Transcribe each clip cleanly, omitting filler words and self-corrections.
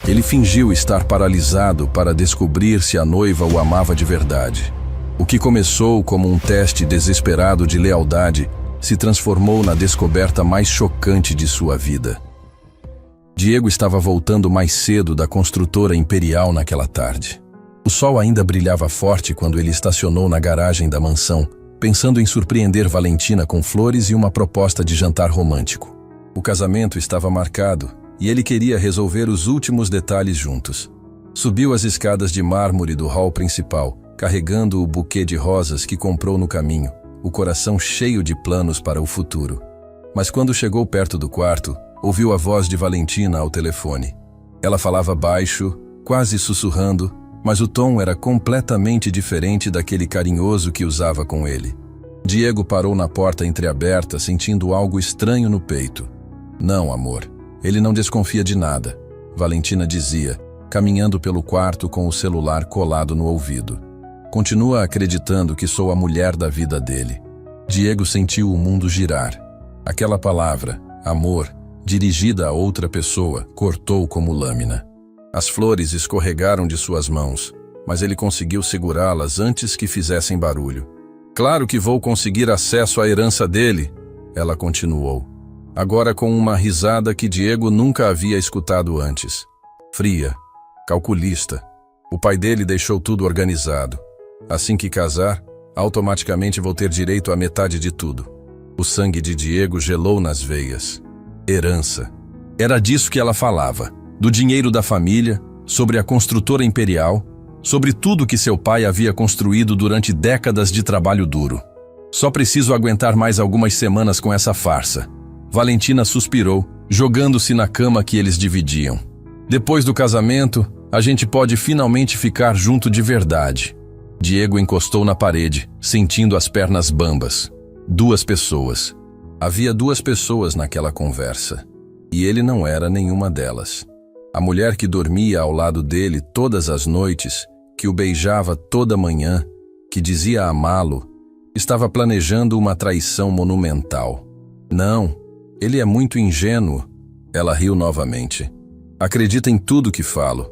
Ele fingiu estar paralisado para descobrir se a noiva o amava de verdade. O que começou como um teste desesperado de lealdade se transformou na descoberta mais chocante de sua vida. Diego estava voltando mais cedo da construtora Imperial naquela tarde. O sol ainda brilhava forte quando ele estacionou na garagem da mansão, pensando em surpreender Valentina com flores e uma proposta de jantar romântico. O casamento estava marcado e ele queria resolver os últimos detalhes juntos. Subiu as escadas de mármore do hall principal, carregando o buquê de rosas que comprou no caminho, o coração cheio de planos para o futuro. Mas quando chegou perto do quarto, ouviu a voz de Valentina ao telefone. Ela falava baixo, quase sussurrando, mas o tom era completamente diferente daquele carinhoso que usava com ele. Diego parou na porta entreaberta, sentindo algo estranho no peito. Não, amor, ele não desconfia de nada, Valentina dizia, caminhando pelo quarto com o celular colado no ouvido. Continua acreditando que sou a mulher da vida dele. Diego sentiu o mundo girar. Aquela palavra, amor, dirigida a outra pessoa, cortou como lâmina. As flores escorregaram de suas mãos, mas ele conseguiu segurá-las antes que fizessem barulho. Claro que vou conseguir acesso à herança dele, ela continuou, agora com uma risada que Diego nunca havia escutado antes. Fria, calculista. O pai dele deixou tudo organizado. Assim que casar, automaticamente vou ter direito à metade de tudo. O sangue de Diego gelou nas veias. Herança. Era disso que ela falava. Do dinheiro da família, sobre a construtora Imperial, sobre tudo que seu pai havia construído durante décadas de trabalho duro. Só preciso aguentar mais algumas semanas com essa farsa. Valentina suspirou, jogando-se na cama que eles dividiam. Depois do casamento, a gente pode finalmente ficar junto de verdade. Diego encostou na parede, sentindo as pernas bambas. 2 pessoas. Havia 2 pessoas naquela conversa. E ele não era nenhuma delas. A mulher que dormia ao lado dele todas as noites, que o beijava toda manhã, que dizia amá-lo, estava planejando uma traição monumental. Não, ele é muito ingênuo. Ela riu novamente. Acredita em tudo que falo.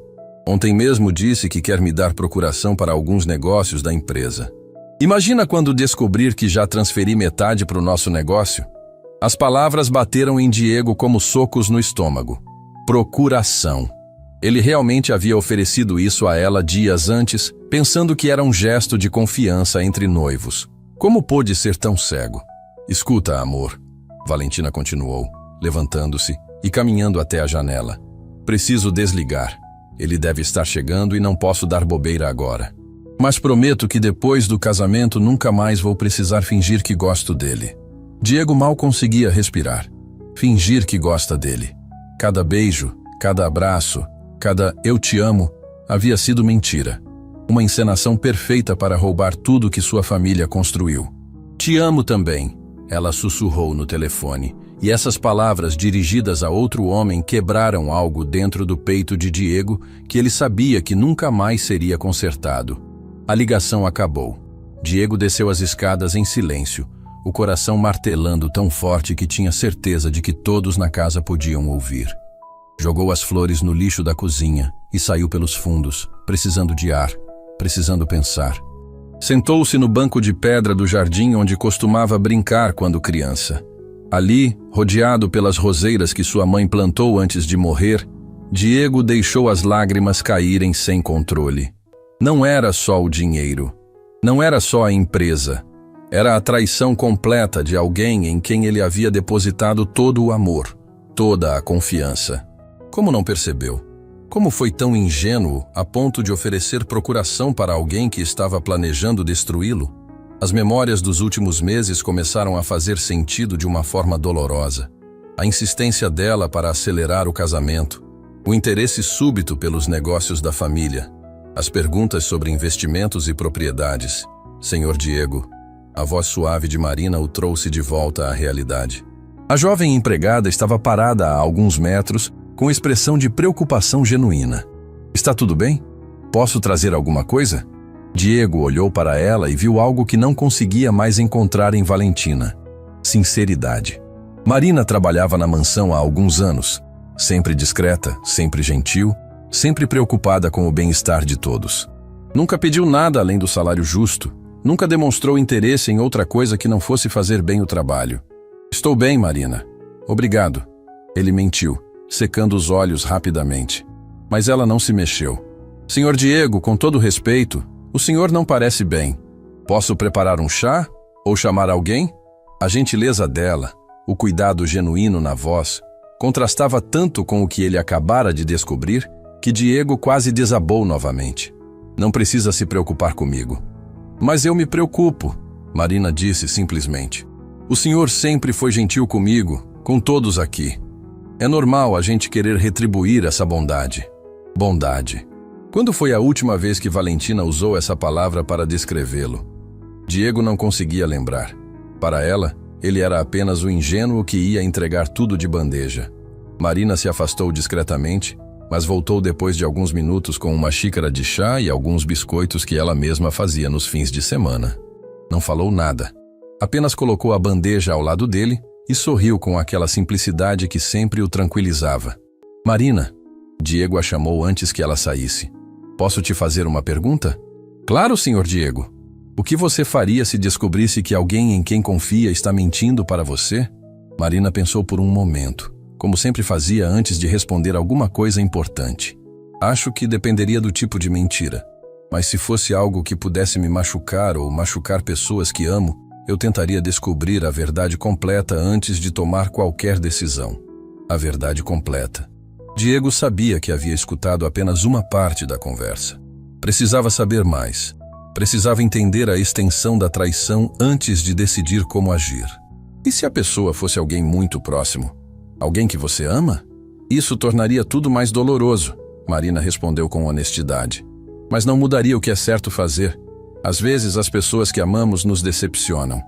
Ontem mesmo disse que quer me dar procuração para alguns negócios da empresa. Imagina quando descobrir que já transferi metade para o nosso negócio? As palavras bateram em Diego como socos no estômago. Procuração. Ele realmente havia oferecido isso a ela dias antes, pensando que era um gesto de confiança entre noivos. Como pôde ser tão cego? Escuta, amor. Valentina continuou, levantando-se e caminhando até a janela. Preciso desligar. Ele deve estar chegando e não posso dar bobeira agora. Mas prometo que depois do casamento nunca mais vou precisar fingir que gosto dele. Diego mal conseguia respirar. Fingir que gosta dele. Cada beijo, cada abraço, cada eu te amo havia sido mentira. Uma encenação perfeita para roubar tudo que sua família construiu. Te amo também, ela sussurrou no telefone, e essas palavras dirigidas a outro homem quebraram algo dentro do peito de Diego que ele sabia que nunca mais seria consertado. A ligação acabou. Diego desceu as escadas em silêncio, o coração martelando tão forte que tinha certeza de que todos na casa podiam ouvir. Jogou as flores no lixo da cozinha e saiu pelos fundos, precisando de ar, precisando pensar. Sentou-se no banco de pedra do jardim onde costumava brincar quando criança. Ali, rodeado pelas roseiras que sua mãe plantou antes de morrer, Diego deixou as lágrimas caírem sem controle. Não era só o dinheiro. Não era só a empresa. Era a traição completa de alguém em quem ele havia depositado todo o amor, toda a confiança. Como não percebeu? Como foi tão ingênuo a ponto de oferecer procuração para alguém que estava planejando destruí-lo? As memórias dos últimos meses começaram a fazer sentido de uma forma dolorosa. A insistência dela para acelerar o casamento, o interesse súbito pelos negócios da família, as perguntas sobre investimentos e propriedades. Senhor Diego, a voz suave de Marina o trouxe de volta à realidade. A jovem empregada estava parada a alguns metros, com expressão de preocupação genuína. Está tudo bem? Posso trazer alguma coisa? Diego olhou para ela e viu algo que não conseguia mais encontrar em Valentina. Sinceridade. Marina trabalhava na mansão há alguns anos, sempre discreta, sempre gentil, sempre preocupada com o bem-estar de todos. Nunca pediu nada além do salário justo, nunca demonstrou interesse em outra coisa que não fosse fazer bem o trabalho. Estou bem, Marina. Obrigado. Ele mentiu, secando os olhos rapidamente. Mas ela não se mexeu. Senhor Diego, com todo respeito, o senhor não parece bem. Posso preparar um chá? Ou chamar alguém? A gentileza dela, o cuidado genuíno na voz, contrastava tanto com o que ele acabara de descobrir que Diego quase desabou novamente. Não precisa se preocupar comigo. Mas eu me preocupo, Marina disse simplesmente. O senhor sempre foi gentil comigo, com todos aqui. É normal a gente querer retribuir essa bondade. Bondade. Quando foi a última vez que Valentina usou essa palavra para descrevê-lo? Diego não conseguia lembrar. Para ela, ele era apenas o ingênuo que ia entregar tudo de bandeja. Marina se afastou discretamente, mas voltou depois de alguns minutos com uma xícara de chá e alguns biscoitos que ela mesma fazia nos fins de semana. Não falou nada. Apenas colocou a bandeja ao lado dele e sorriu com aquela simplicidade que sempre o tranquilizava. Marina, Diego a chamou antes que ela saísse. Posso te fazer uma pergunta? Claro, senhor Diego. O que você faria se descobrisse que alguém em quem confia está mentindo para você? Marina pensou por um momento, como sempre fazia antes de responder alguma coisa importante. Acho que dependeria do tipo de mentira. Mas se fosse algo que pudesse me machucar ou machucar pessoas que amo, eu tentaria descobrir a verdade completa antes de tomar qualquer decisão. A verdade completa. Diego sabia que havia escutado apenas uma parte da conversa. Precisava saber mais. Precisava entender a extensão da traição antes de decidir como agir. E se a pessoa fosse alguém muito próximo? Alguém que você ama? Isso tornaria tudo mais doloroso, Marina respondeu com honestidade. Mas não mudaria o que é certo fazer. Às vezes as pessoas que amamos nos decepcionam.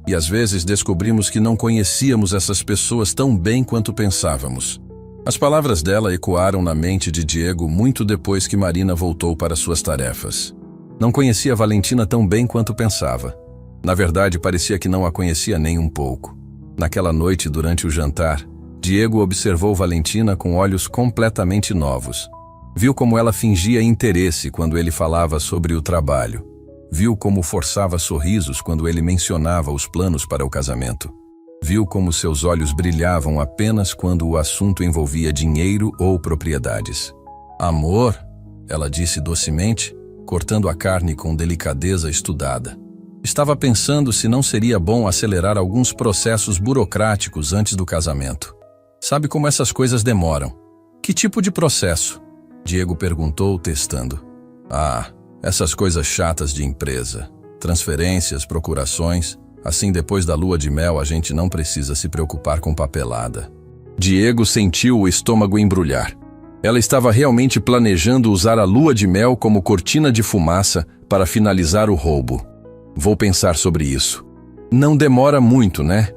E às vezes descobrimos que não conhecíamos essas pessoas tão bem quanto pensávamos. As palavras dela ecoaram na mente de Diego muito depois que Marina voltou para suas tarefas. Não conhecia Valentina tão bem quanto pensava. Na verdade, parecia que não a conhecia nem um pouco. Naquela noite, durante o jantar, Diego observou Valentina com olhos completamente novos. Viu como ela fingia interesse quando ele falava sobre o trabalho. Viu como forçava sorrisos quando ele mencionava os planos para o casamento. Viu como seus olhos brilhavam apenas quando o assunto envolvia dinheiro ou propriedades. Amor, ela disse docemente, cortando a carne com delicadeza estudada. Estava pensando se não seria bom acelerar alguns processos burocráticos antes do casamento. Sabe como essas coisas demoram? Que tipo de processo? Diego perguntou, testando. Essas coisas chatas de empresa. Transferências, procurações. Assim, depois da lua de mel, a gente não precisa se preocupar com papelada. Diego sentiu o estômago embrulhar. Ela estava realmente planejando usar a lua de mel como cortina de fumaça para finalizar o roubo. Vou pensar sobre isso. Não demora muito, né?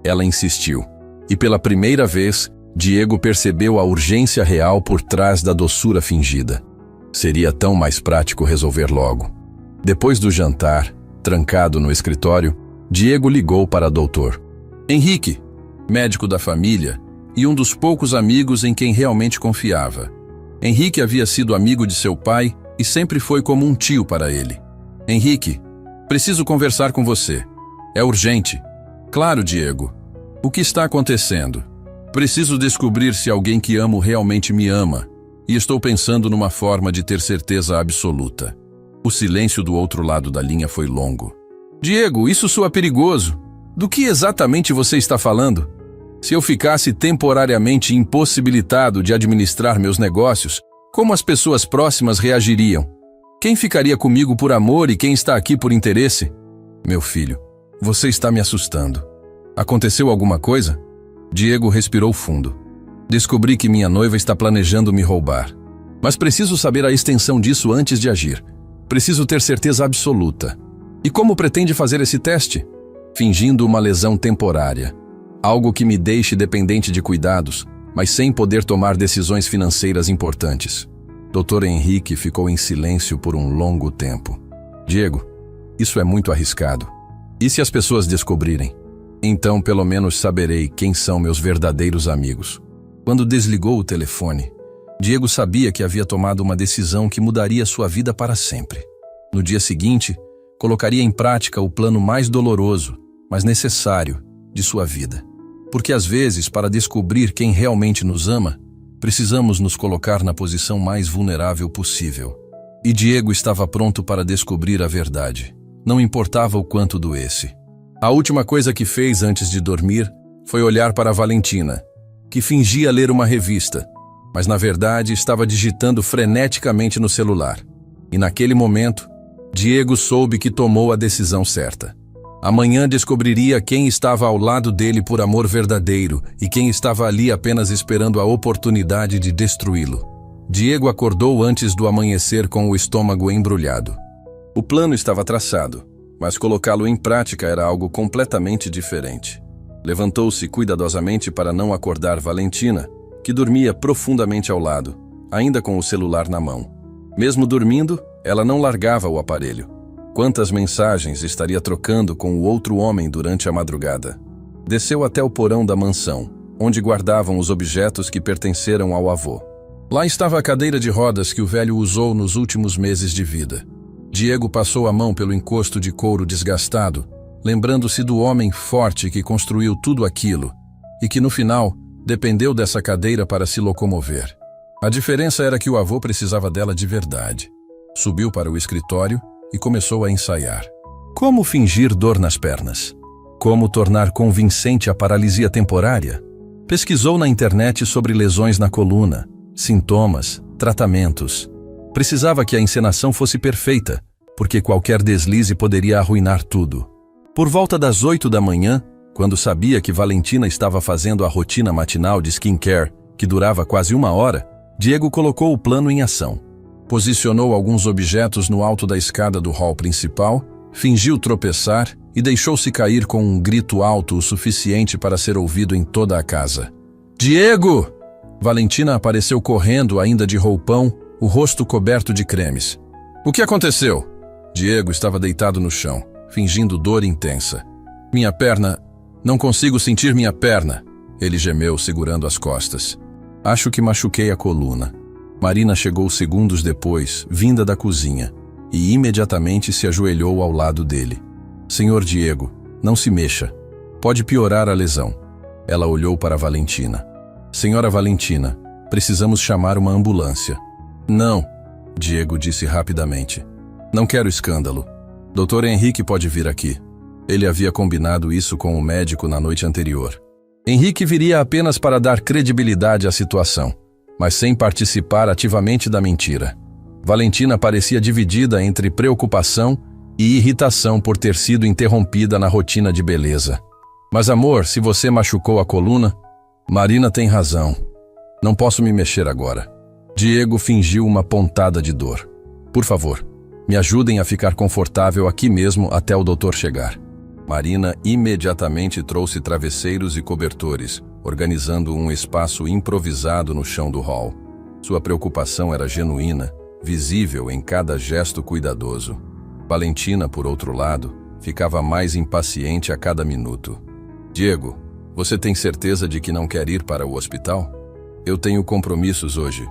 Ela insistiu. E pela primeira vez, Diego percebeu a urgência real por trás da doçura fingida. Seria tão mais prático resolver logo. Depois do jantar, trancado no escritório, Diego ligou para Dr. Henrique, médico da família e um dos poucos amigos em quem realmente confiava. Henrique havia sido amigo de seu pai e sempre foi como um tio para ele. Henrique, preciso conversar com você. É urgente. Claro, Diego. O que está acontecendo? Preciso descobrir se alguém que amo realmente me ama e estou pensando numa forma de ter certeza absoluta. O silêncio do outro lado da linha foi longo. Diego, isso soa perigoso. Do que exatamente você está falando? Se eu ficasse temporariamente impossibilitado de administrar meus negócios, como as pessoas próximas reagiriam? Quem ficaria comigo por amor e quem está aqui por interesse? Meu filho, você está me assustando. Aconteceu alguma coisa? Diego respirou fundo. Descobri que minha noiva está planejando me roubar. Mas preciso saber a extensão disso antes de agir. Preciso ter certeza absoluta. E como pretende fazer esse teste? Fingindo uma lesão temporária. Algo que me deixe dependente de cuidados, mas sem poder tomar decisões financeiras importantes. Dr. Henrique ficou em silêncio por um longo tempo. Diego, isso é muito arriscado. E se as pessoas descobrirem? Então, pelo menos saberei quem são meus verdadeiros amigos. Quando desligou o telefone, Diego sabia que havia tomado uma decisão que mudaria sua vida para sempre. No dia seguinte, colocaria em prática o plano mais doloroso, mas necessário, de sua vida. Porque às vezes, para descobrir quem realmente nos ama, precisamos nos colocar na posição mais vulnerável possível. E Diego estava pronto para descobrir a verdade. Não importava o quanto doesse. A última coisa que fez antes de dormir foi olhar para Valentina, que fingia ler uma revista, mas na verdade estava digitando freneticamente no celular. E naquele momento, Diego soube que tomou a decisão certa. Amanhã descobriria quem estava ao lado dele por amor verdadeiro e quem estava ali apenas esperando a oportunidade de destruí-lo. Diego acordou antes do amanhecer com o estômago embrulhado. O plano estava traçado, mas colocá-lo em prática era algo completamente diferente. Levantou-se cuidadosamente para não acordar Valentina, que dormia profundamente ao lado, ainda com o celular na mão. Mesmo dormindo, ela não largava o aparelho. Quantas mensagens estaria trocando com o outro homem durante a madrugada? Desceu até o porão da mansão, onde guardavam os objetos que pertenceram ao avô. Lá estava a cadeira de rodas que o velho usou nos últimos meses de vida. Diego passou a mão pelo encosto de couro desgastado, lembrando-se do homem forte que construiu tudo aquilo e que, no final, dependeu dessa cadeira para se locomover. A diferença era que o avô precisava dela de verdade. Subiu para o escritório e começou a ensaiar. Como fingir dor nas pernas? Como tornar convincente a paralisia temporária? Pesquisou na internet sobre lesões na coluna, sintomas, tratamentos. Precisava que a encenação fosse perfeita, porque qualquer deslize poderia arruinar tudo. Por volta das 8 da manhã, quando sabia que Valentina estava fazendo a rotina matinal de skincare, que durava quase 1 hora, Diego colocou o plano em ação. Posicionou alguns objetos no alto da escada do hall principal, fingiu tropeçar e deixou-se cair com um grito alto o suficiente para ser ouvido em toda a casa. Diego! Valentina apareceu correndo, ainda de roupão, o rosto coberto de cremes. O que aconteceu? Diego estava deitado no chão, fingindo dor intensa. Minha perna... Não consigo sentir minha perna. Ele gemeu, segurando as costas. Acho que machuquei a coluna. Marina chegou segundos depois, vinda da cozinha, e imediatamente se ajoelhou ao lado dele. Senhor Diego, não se mexa. Pode piorar a lesão. Ela olhou para Valentina. Senhora Valentina, precisamos chamar uma ambulância. Não, Diego disse rapidamente. Não quero escândalo. Dr. Henrique pode vir aqui. Ele havia combinado isso com o médico na noite anterior. Henrique viria apenas para dar credibilidade à situação, mas sem participar ativamente da mentira. Valentina parecia dividida entre preocupação e irritação por ter sido interrompida na rotina de beleza. Mas amor, se você machucou a coluna... Marina tem razão. Não posso me mexer agora. Diego fingiu uma pontada de dor. Por favor, me ajudem a ficar confortável aqui mesmo até o doutor chegar. Marina imediatamente trouxe travesseiros e cobertores, organizando um espaço improvisado no chão do hall. Sua preocupação era genuína, visível em cada gesto cuidadoso. Valentina, por outro lado, ficava mais impaciente a cada minuto. Diego, você tem certeza de que não quer ir para o hospital? Eu tenho compromissos hoje.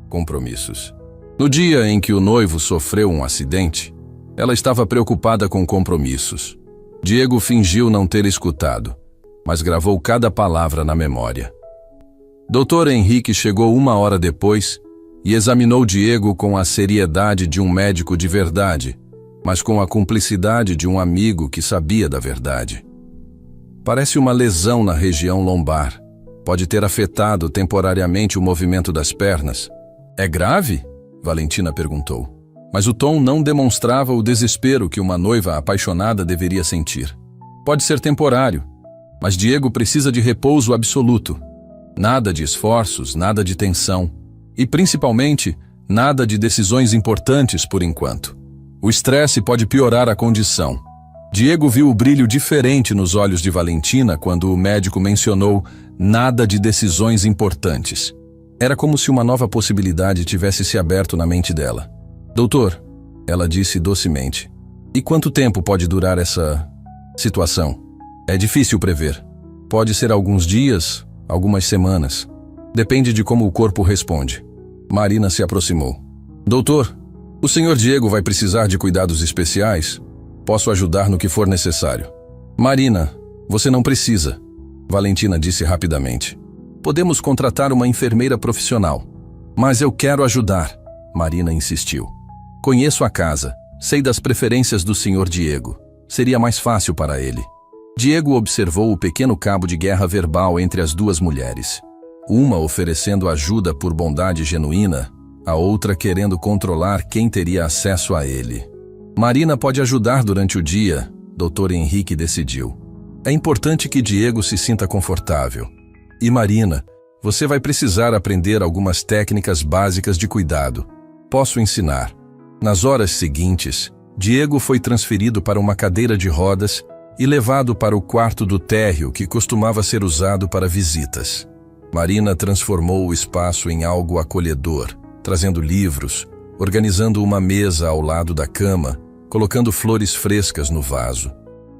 Compromissos. No dia em que o noivo sofreu um acidente, ela estava preocupada com compromissos. Diego fingiu não ter escutado, mas gravou cada palavra na memória. Dr. Henrique chegou 1 hora depois e examinou Diego com a seriedade de um médico de verdade, mas com a cumplicidade de um amigo que sabia da verdade. Parece uma lesão na região lombar. Pode ter afetado temporariamente o movimento das pernas. É grave? Valentina perguntou. Mas o tom não demonstrava o desespero que uma noiva apaixonada deveria sentir. Pode ser temporário, mas Diego precisa de repouso absoluto. Nada de esforços, nada de tensão. E, principalmente, nada de decisões importantes por enquanto. O estresse pode piorar a condição. Diego viu o brilho diferente nos olhos de Valentina quando o médico mencionou nada de decisões importantes. Era como se uma nova possibilidade tivesse se aberto na mente dela. Doutor, ela disse docemente, e quanto tempo pode durar essa situação? É difícil prever. Pode ser alguns dias, algumas semanas. Depende de como o corpo responde. Marina se aproximou. Doutor, o senhor Diego vai precisar de cuidados especiais? Posso ajudar no que for necessário. Marina, você não precisa, Valentina disse rapidamente. Podemos contratar uma enfermeira profissional. Mas eu quero ajudar, Marina insistiu. Conheço a casa, sei das preferências do senhor Diego. Seria mais fácil para ele. Diego observou o pequeno cabo de guerra verbal entre as duas mulheres. Uma oferecendo ajuda por bondade genuína, a outra querendo controlar quem teria acesso a ele. Marina pode ajudar durante o dia, Dr. Henrique decidiu. É importante que Diego se sinta confortável. E Marina, você vai precisar aprender algumas técnicas básicas de cuidado. Posso ensinar. Nas horas seguintes, Diego foi transferido para uma cadeira de rodas e levado para o quarto do térreo que costumava ser usado para visitas. Marina transformou o espaço em algo acolhedor, trazendo livros, organizando uma mesa ao lado da cama, colocando flores frescas no vaso.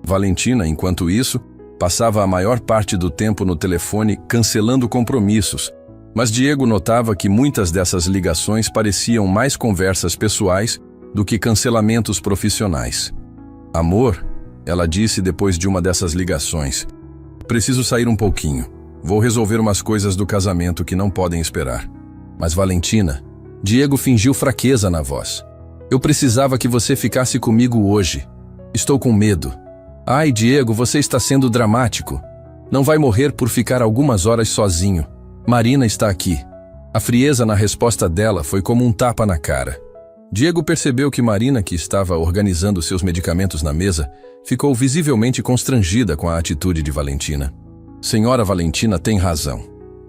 Valentina, enquanto isso, passava a maior parte do tempo no telefone cancelando compromissos, mas Diego notava que muitas dessas ligações pareciam mais conversas pessoais do que cancelamentos profissionais. Amor, ela disse depois de uma dessas ligações, preciso sair um pouquinho. Vou resolver umas coisas do casamento que não podem esperar. Mas Valentina, Diego fingiu fraqueza na voz. Eu precisava que você ficasse comigo hoje. Estou com medo. Ai, Diego, você está sendo dramático. Não vai morrer por ficar algumas horas sozinho. Marina está aqui. A frieza na resposta dela foi como um tapa na cara. Diego percebeu que Marina, que estava organizando seus medicamentos na mesa, ficou visivelmente constrangida com a atitude de Valentina. Senhora Valentina tem razão,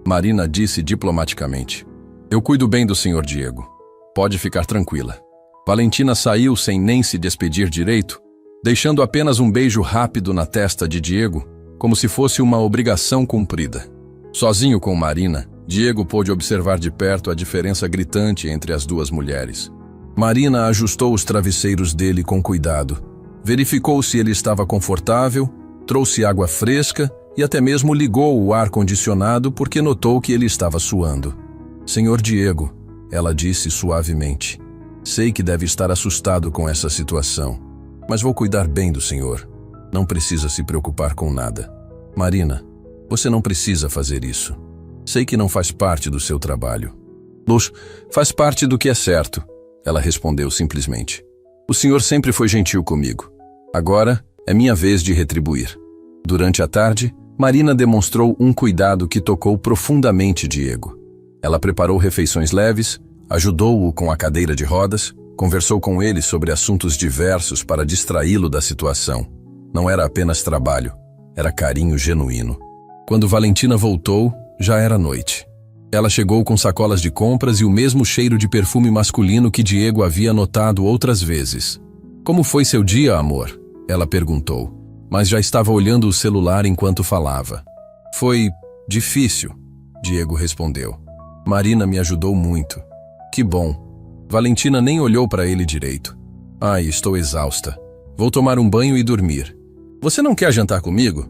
Marina disse diplomaticamente. Eu cuido bem do senhor Diego. Pode ficar tranquila. Valentina saiu sem nem se despedir direito, deixando apenas um beijo rápido na testa de Diego, como se fosse uma obrigação cumprida. Sozinho com Marina, Diego pôde observar de perto a diferença gritante entre as duas mulheres. Marina ajustou os travesseiros dele com cuidado, verificou se ele estava confortável, trouxe água fresca e até mesmo ligou o ar-condicionado porque notou que ele estava suando. Senhor Diego, ela disse suavemente, sei que deve estar assustado com essa situação, mas vou cuidar bem do senhor. Não precisa se preocupar com nada. Marina, você não precisa fazer isso. Sei que não faz parte do seu trabalho. Luz, faz parte do que é certo, ela respondeu simplesmente. O senhor sempre foi gentil comigo. Agora é minha vez de retribuir. Durante a tarde, Marina demonstrou um cuidado que tocou profundamente Diego. Ela preparou refeições leves, ajudou-o com a cadeira de rodas, conversou com ele sobre assuntos diversos para distraí-lo da situação. Não era apenas trabalho, era carinho genuíno. Quando Valentina voltou, já era noite. Ela chegou com sacolas de compras e o mesmo cheiro de perfume masculino que Diego havia notado outras vezes. Como foi seu dia, amor? Ela perguntou, mas já estava olhando o celular enquanto falava. Foi difícil, Diego respondeu. Marina me ajudou muito. Que bom. Valentina nem olhou para ele direito. Ai, estou exausta. Vou tomar um banho e dormir. Você não quer jantar comigo?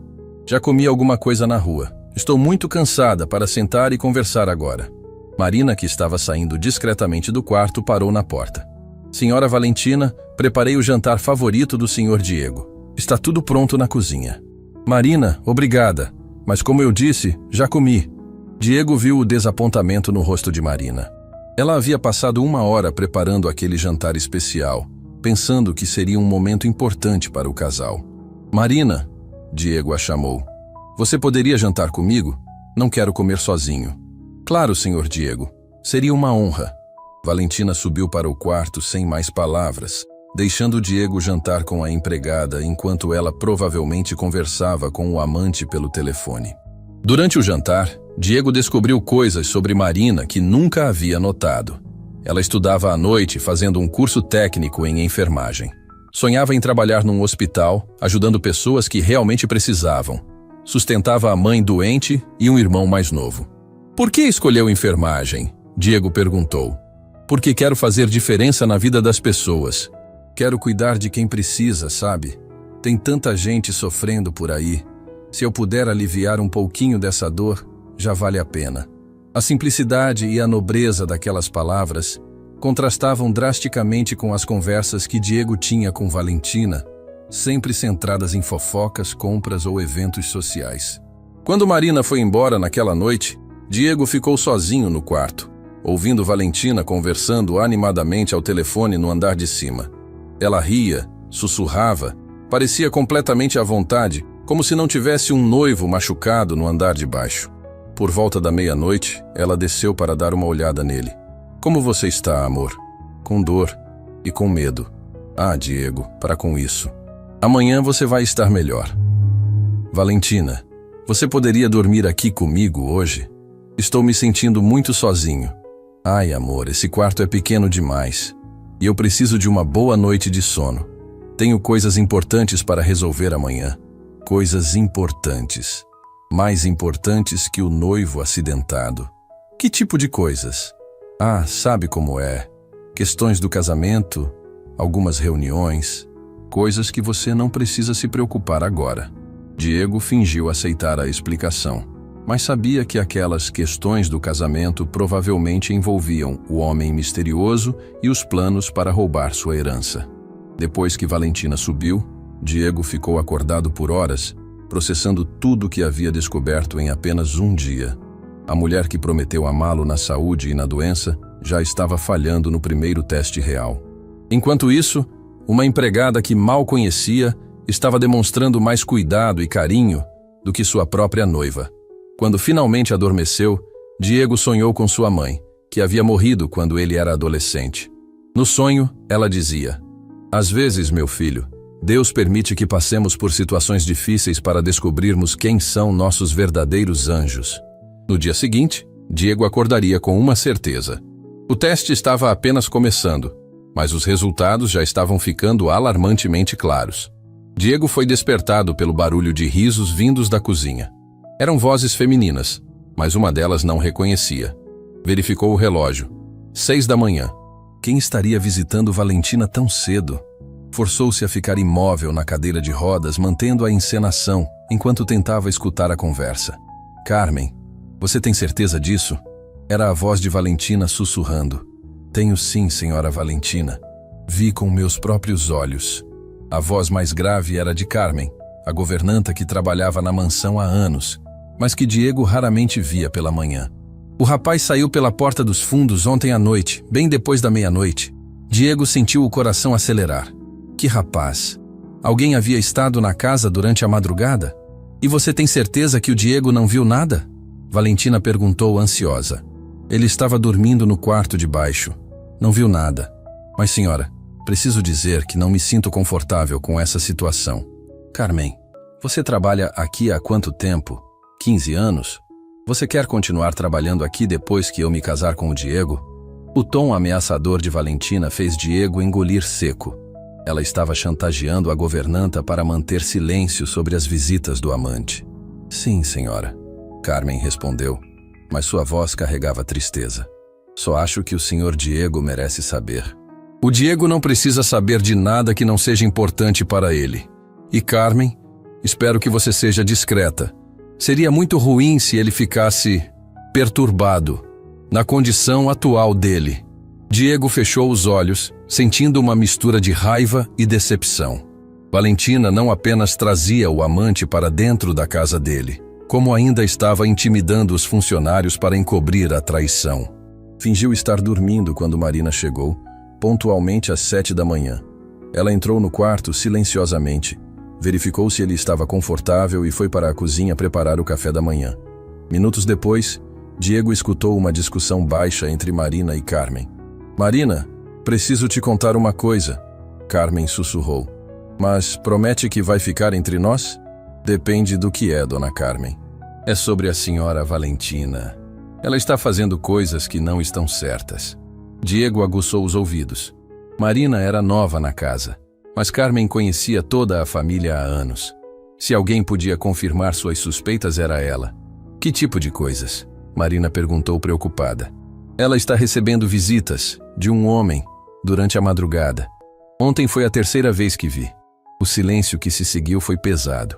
Já comi alguma coisa na rua. Estou muito cansada para sentar e conversar agora. Marina, que estava saindo discretamente do quarto, parou na porta. Senhora Valentina, preparei o jantar favorito do senhor Diego. Está tudo pronto na cozinha. Marina, obrigada, mas como eu disse, já comi. Diego viu o desapontamento no rosto de Marina. Ela havia passado 1 hora preparando aquele jantar especial, pensando que seria um momento importante para o casal. Marina, Diego a chamou. Você poderia jantar comigo? Não quero comer sozinho. Claro, senhor Diego. Seria uma honra. Valentina subiu para o quarto sem mais palavras, deixando Diego jantar com a empregada enquanto ela provavelmente conversava com o amante pelo telefone. Durante o jantar, Diego descobriu coisas sobre Marina que nunca havia notado. Ela estudava à noite fazendo um curso técnico em enfermagem. Sonhava em trabalhar num hospital, ajudando pessoas que realmente precisavam. Sustentava a mãe doente e um irmão mais novo. Por que escolheu enfermagem? Diego perguntou. Porque quero fazer diferença na vida das pessoas. Quero cuidar de quem precisa, sabe? Tem tanta gente sofrendo por aí. Se eu puder aliviar um pouquinho dessa dor, já vale a pena. A simplicidade e a nobreza daquelas palavras contrastavam drasticamente com as conversas que Diego tinha com Valentina, sempre centradas em fofocas, compras ou eventos sociais. Quando Marina foi embora naquela noite, Diego ficou sozinho no quarto, ouvindo Valentina conversando animadamente ao telefone no andar de cima. Ela ria, sussurrava, parecia completamente à vontade, como se não tivesse um noivo machucado no andar de baixo. Por volta da meia-noite, ela desceu para dar uma olhada nele. Como você está, amor? Com dor e com medo. Ah, Diego, para com isso. Amanhã você vai estar melhor. Valentina, você poderia dormir aqui comigo hoje? Estou me sentindo muito sozinho. Ai, amor, esse quarto é pequeno demais. E eu preciso de uma boa noite de sono. Tenho coisas importantes para resolver amanhã. Coisas importantes. Mais importantes que o noivo acidentado. Que tipo de coisas? Ah, sabe como é. Questões do casamento, algumas reuniões, coisas que você não precisa se preocupar agora. Diego fingiu aceitar a explicação, mas sabia que aquelas questões do casamento provavelmente envolviam o homem misterioso e os planos para roubar sua herança. Depois que Valentina subiu, Diego ficou acordado por horas, processando tudo o que havia descoberto em apenas um dia. A mulher que prometeu amá-lo na saúde e na doença já estava falhando no primeiro teste real. Enquanto isso, uma empregada que mal conhecia estava demonstrando mais cuidado e carinho do que sua própria noiva. Quando finalmente adormeceu, Diego sonhou com sua mãe, que havia morrido quando ele era adolescente. No sonho, ela dizia: "Às vezes, meu filho, Deus permite que passemos por situações difíceis para descobrirmos quem são nossos verdadeiros anjos." No dia seguinte, Diego acordaria com uma certeza. O teste estava apenas começando, mas os resultados já estavam ficando alarmantemente claros. Diego foi despertado pelo barulho de risos vindos da cozinha. Eram vozes femininas, mas uma delas não reconhecia. Verificou o relógio. 6 da manhã. Quem estaria visitando Valentina tão cedo? Forçou-se a ficar imóvel na cadeira de rodas, mantendo a encenação, enquanto tentava escutar a conversa. "Carmen, você tem certeza disso?" Era a voz de Valentina sussurrando. "Tenho sim, senhora Valentina. Vi com meus próprios olhos." A voz mais grave era de Carmen, a governanta que trabalhava na mansão há anos, mas que Diego raramente via pela manhã. "O rapaz saiu pela porta dos fundos ontem à noite, bem depois da meia-noite." Diego sentiu o coração acelerar. "Que rapaz? Alguém havia estado na casa durante a madrugada? E você tem certeza que o Diego não viu nada?" Valentina perguntou ansiosa. "Ele estava dormindo no quarto de baixo. Não viu nada. Mas, senhora, preciso dizer que não me sinto confortável com essa situação." "Carmen, você trabalha aqui há quanto tempo? 15 anos? Você quer continuar trabalhando aqui depois que eu me casar com o Diego?" O tom ameaçador de Valentina fez Diego engolir seco. Ela estava chantageando a governanta para manter silêncio sobre as visitas do amante. "Sim, senhora," Carmen respondeu, mas sua voz carregava tristeza. "Só acho que o senhor Diego merece saber." "O Diego não precisa saber de nada que não seja importante para ele. E Carmen, espero que você seja discreta. Seria muito ruim se ele ficasse perturbado na condição atual dele." Diego fechou os olhos, sentindo uma mistura de raiva e decepção. Valentina não apenas trazia o amante para dentro da casa dele, como ainda estava intimidando os funcionários para encobrir a traição. Fingiu estar dormindo quando Marina chegou, pontualmente às 7 da manhã. Ela entrou no quarto silenciosamente, verificou se ele estava confortável e foi para a cozinha preparar o café da manhã. Minutos depois, Diego escutou uma discussão baixa entre Marina e Carmen. "Marina, preciso te contar uma coisa." Carmen sussurrou. "Mas promete que vai ficar entre nós?" "Depende do que é, dona Carmen." "É sobre a senhora Valentina. Ela está fazendo coisas que não estão certas." Diego aguçou os ouvidos. Marina era nova na casa, mas Carmen conhecia toda a família há anos. Se alguém podia confirmar suas suspeitas, era ela. "Que tipo de coisas?" Marina perguntou preocupada. "Ela está recebendo visitas de um homem durante a madrugada. Ontem foi a terceira vez que vi." O silêncio que se seguiu foi pesado.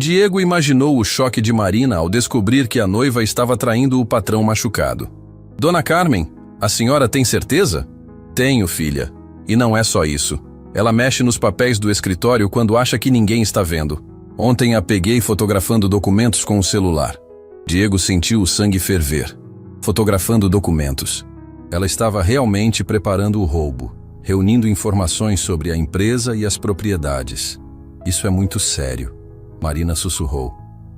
Diego imaginou o choque de Marina ao descobrir que a noiva estava traindo o patrão machucado. Dona Carmen, a senhora tem certeza? Tenho, filha. E não é só isso. Ela mexe nos papéis do escritório quando acha que ninguém está vendo. Ontem a peguei fotografando documentos com o celular. Diego sentiu o sangue ferver. Fotografando documentos. Ela estava realmente preparando o roubo, reunindo informações sobre a empresa e as propriedades. Isso é muito sério. Marina sussurrou.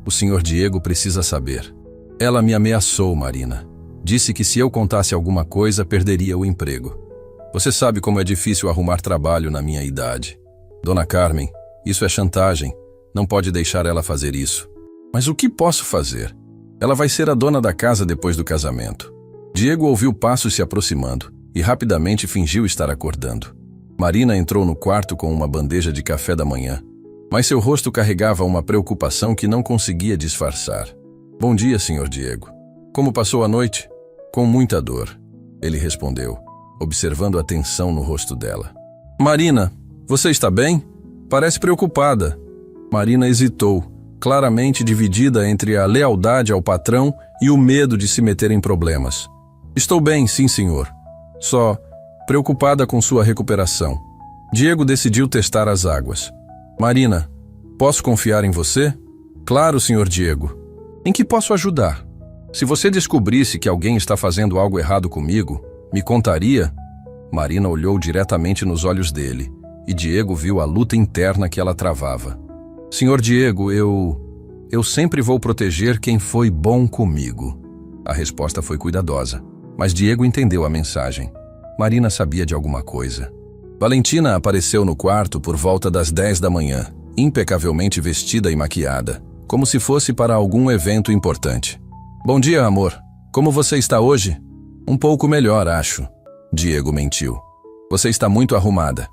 O senhor Diego precisa saber. Ela me ameaçou, Marina. Disse que se eu contasse alguma coisa, perderia o emprego. Você sabe como é difícil arrumar trabalho na minha idade. Dona Carmen, isso é chantagem. Não pode deixar ela fazer isso. Mas o que posso fazer? Ela vai ser a dona da casa depois do casamento. Diego ouviu passos se aproximando e rapidamente fingiu estar acordando. Marina entrou no quarto com uma bandeja de café da manhã, mas seu rosto carregava uma preocupação que não conseguia disfarçar. Bom dia, senhor Diego. Como passou a noite? Com muita dor, ele respondeu, observando a tensão no rosto dela. Marina, você está bem? Parece preocupada. Marina hesitou, claramente dividida entre a lealdade ao patrão e o medo de se meter em problemas. Estou bem, sim, senhor. Só preocupada com sua recuperação. Diego decidiu testar as águas. Marina, posso confiar em você? Claro, senhor Diego. Em que posso ajudar? Se você descobrisse que alguém está fazendo algo errado comigo, me contaria? Marina olhou diretamente nos olhos dele, e Diego viu a luta interna que ela travava. Senhor Diego, eu sempre vou proteger quem foi bom comigo. A resposta foi cuidadosa, mas Diego entendeu a mensagem. Marina sabia de alguma coisa. Valentina apareceu no quarto por volta das 10 da manhã, impecavelmente vestida e maquiada, como se fosse para algum evento importante. Bom dia, amor. Como você está hoje? Um pouco melhor, acho. Diego mentiu. Você está muito arrumada.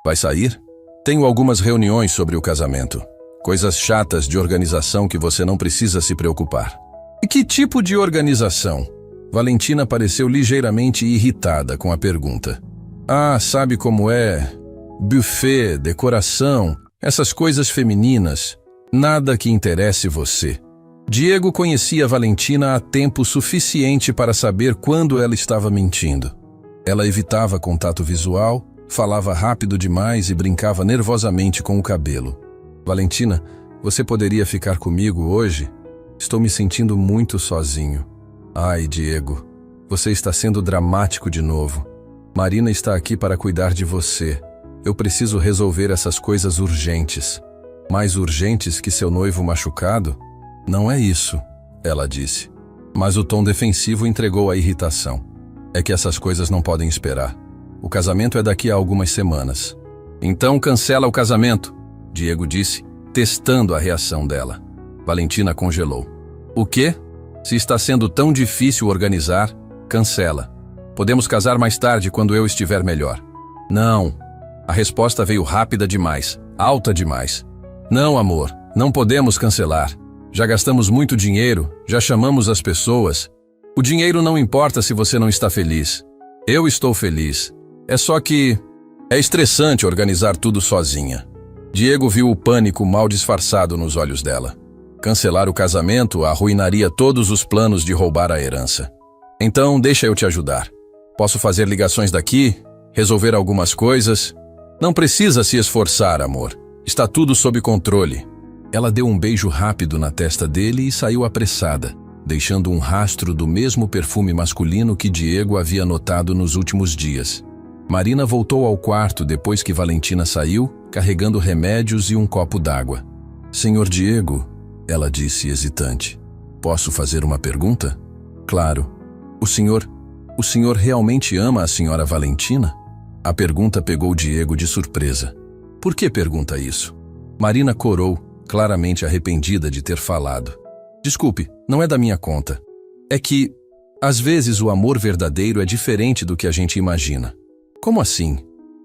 Vai sair? Tenho algumas reuniões sobre o casamento. Coisas chatas de organização que você não precisa se preocupar. E que tipo de organização? Valentina pareceu ligeiramente irritada com a pergunta. Ah, sabe como é? Buffet, decoração, essas coisas femininas. Nada que interesse você. Diego conhecia Valentina há tempo suficiente para saber quando ela estava mentindo. Ela evitava contato visual, falava rápido demais e brincava nervosamente com o cabelo. Valentina, você poderia ficar comigo hoje? Estou me sentindo muito sozinho. Ai, Diego, você está sendo dramático de novo. Marina está aqui para cuidar de você. Eu preciso resolver essas coisas urgentes. Mais urgentes que seu noivo machucado? Não é isso, ela disse. Mas o tom defensivo entregou a irritação. É que essas coisas não podem esperar. O casamento é daqui a algumas semanas. Então cancela o casamento, Diego disse, testando a reação dela. Valentina congelou. O quê? Se está sendo tão difícil organizar, cancela. Podemos casar mais tarde quando eu estiver melhor. Não. A resposta veio rápida demais, alta demais. Não, amor, não podemos cancelar. Já gastamos muito dinheiro, já chamamos as pessoas. O dinheiro não importa se você não está feliz. Eu estou feliz. É só que é estressante organizar tudo sozinha. Diego viu o pânico mal disfarçado nos olhos dela. Cancelar o casamento arruinaria todos os planos de roubar a herança. Então, deixa eu te ajudar. Posso fazer ligações daqui, resolver algumas coisas. Não precisa se esforçar, amor. Está tudo sob controle. Ela deu um beijo rápido na testa dele e saiu apressada, deixando um rastro do mesmo perfume masculino que Diego havia notado nos últimos dias. Marina voltou ao quarto depois que Valentina saiu, carregando remédios e um copo d'água. Senhor Diego, ela disse hesitante. Posso fazer uma pergunta? Claro. O senhor realmente ama a senhora Valentina? A pergunta pegou Diego de surpresa. Por que pergunta isso? Marina corou, claramente arrependida de ter falado. Desculpe, não é da minha conta. É que, às vezes, o amor verdadeiro é diferente do que a gente imagina. Como assim?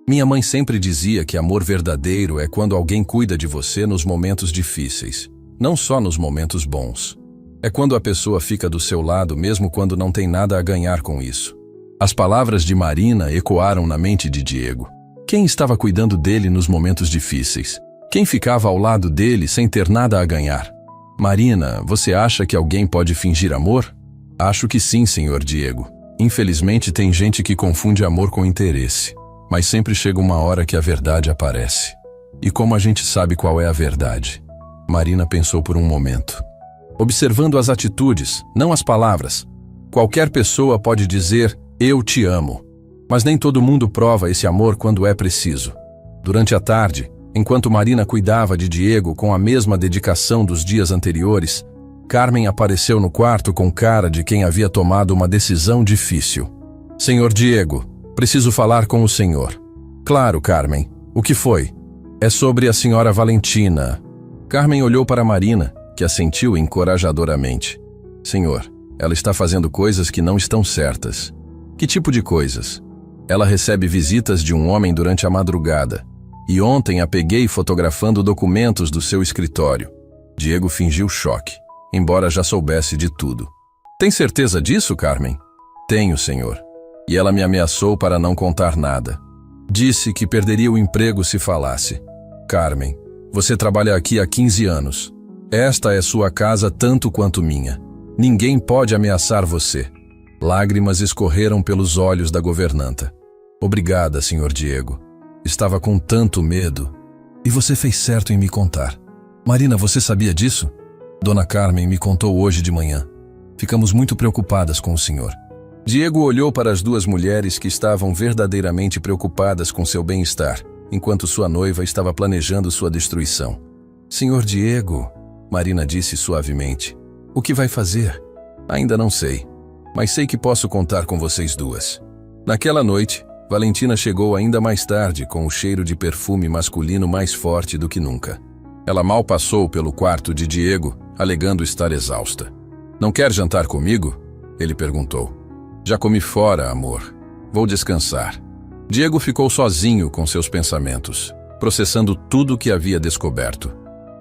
Minha mãe sempre dizia que amor verdadeiro é quando alguém cuida de você nos momentos difíceis, não só nos momentos bons. É quando a pessoa fica do seu lado mesmo quando não tem nada a ganhar com isso. As palavras de Marina ecoaram na mente de Diego. Quem estava cuidando dele nos momentos difíceis? Quem ficava ao lado dele sem ter nada a ganhar? Marina, você acha que alguém pode fingir amor? Acho que sim, senhor Diego. Infelizmente tem gente que confunde amor com interesse. Mas sempre chega uma hora que a verdade aparece. E como a gente sabe qual é a verdade? Marina pensou por um momento. Observando as atitudes, não as palavras. Qualquer pessoa pode dizer, eu te amo. Mas nem todo mundo prova esse amor quando é preciso. Durante a tarde, enquanto Marina cuidava de Diego com a mesma dedicação dos dias anteriores, Carmen apareceu no quarto com cara de quem havia tomado uma decisão difícil. Senhor Diego, preciso falar com o senhor. Claro, Carmen. O que foi? É sobre a senhora Valentina. Carmen olhou para Marina, que assentiu encorajadoramente. Senhor, ela está fazendo coisas que não estão certas. Que tipo de coisas? Ela recebe visitas de um homem durante a madrugada. E ontem a peguei fotografando documentos do seu escritório. Diego fingiu choque, embora já soubesse de tudo. Tem certeza disso, Carmen? Tenho, senhor. E ela me ameaçou para não contar nada. Disse que perderia o emprego se falasse. Carmen, você trabalha aqui há 15 anos. Esta é sua casa tanto quanto minha. Ninguém pode ameaçar você. Lágrimas escorreram pelos olhos da governanta. Obrigada, senhor Diego. Estava com tanto medo. E você fez certo em me contar. Marina, você sabia disso? Dona Carmen me contou hoje de manhã. Ficamos muito preocupadas com o senhor. Diego olhou para as duas mulheres que estavam verdadeiramente preocupadas com seu bem-estar, enquanto sua noiva estava planejando sua destruição. Senhor Diego, Marina disse suavemente, o que vai fazer? Ainda não sei, mas sei que posso contar com vocês duas. Naquela noite, Valentina chegou ainda mais tarde com o cheiro de perfume masculino mais forte do que nunca. Ela mal passou pelo quarto de Diego, alegando estar exausta. Não quer jantar comigo? Ele perguntou. Já comi fora, amor. Vou descansar. Diego ficou sozinho com seus pensamentos, processando tudo o que havia descoberto.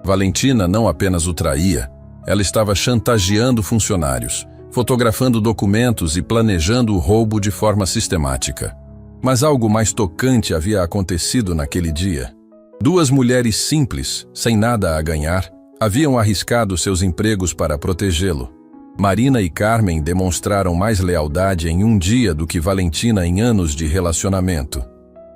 Valentina não apenas o traía, ela estava chantageando funcionários, fotografando documentos e planejando o roubo de forma sistemática. Mas algo mais tocante havia acontecido naquele dia. Duas mulheres simples, sem nada a ganhar, haviam arriscado seus empregos para protegê-lo. Marina e Carmen demonstraram mais lealdade em um dia do que Valentina em anos de relacionamento.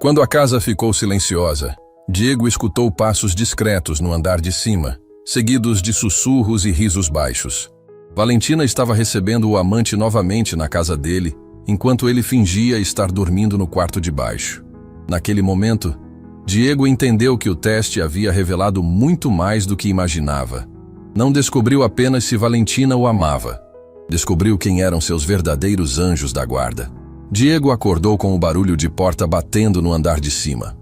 Quando a casa ficou silenciosa, Diego escutou passos discretos no andar de cima, seguidos de sussurros e risos baixos. Valentina estava recebendo o amante novamente na casa dele, enquanto ele fingia estar dormindo no quarto de baixo. Naquele momento, Diego entendeu que o teste havia revelado muito mais do que imaginava. Não descobriu apenas se Valentina o amava. Descobriu quem eram seus verdadeiros anjos da guarda. Diego acordou com o barulho de porta batendo no andar de cima.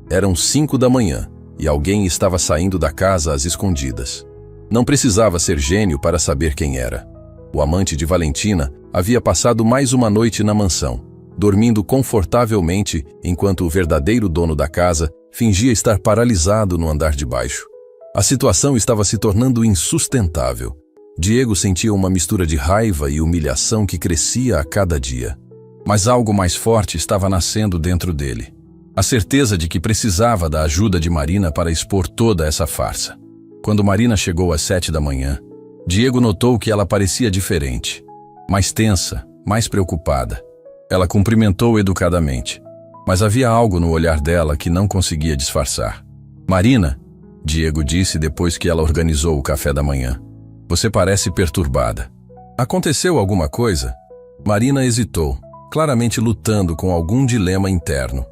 Eram 5 da manhã e alguém estava saindo da casa às escondidas. Não precisava ser gênio para saber quem era. O amante de Valentina havia passado mais uma noite na mansão, dormindo confortavelmente enquanto o verdadeiro dono da casa fingia estar paralisado no andar de baixo. A situação estava se tornando insustentável. Diego sentia uma mistura de raiva e humilhação que crescia a cada dia. Mas algo mais forte estava nascendo dentro dele. A certeza de que precisava da ajuda de Marina para expor toda essa farsa. Quando Marina chegou às 7 da manhã, Diego notou que ela parecia diferente. Mais tensa, mais preocupada. Ela cumprimentou educadamente, mas havia algo no olhar dela que não conseguia disfarçar. Marina, Diego disse depois que ela organizou o café da manhã. Você parece perturbada. Aconteceu alguma coisa? Marina hesitou, claramente lutando com algum dilema interno.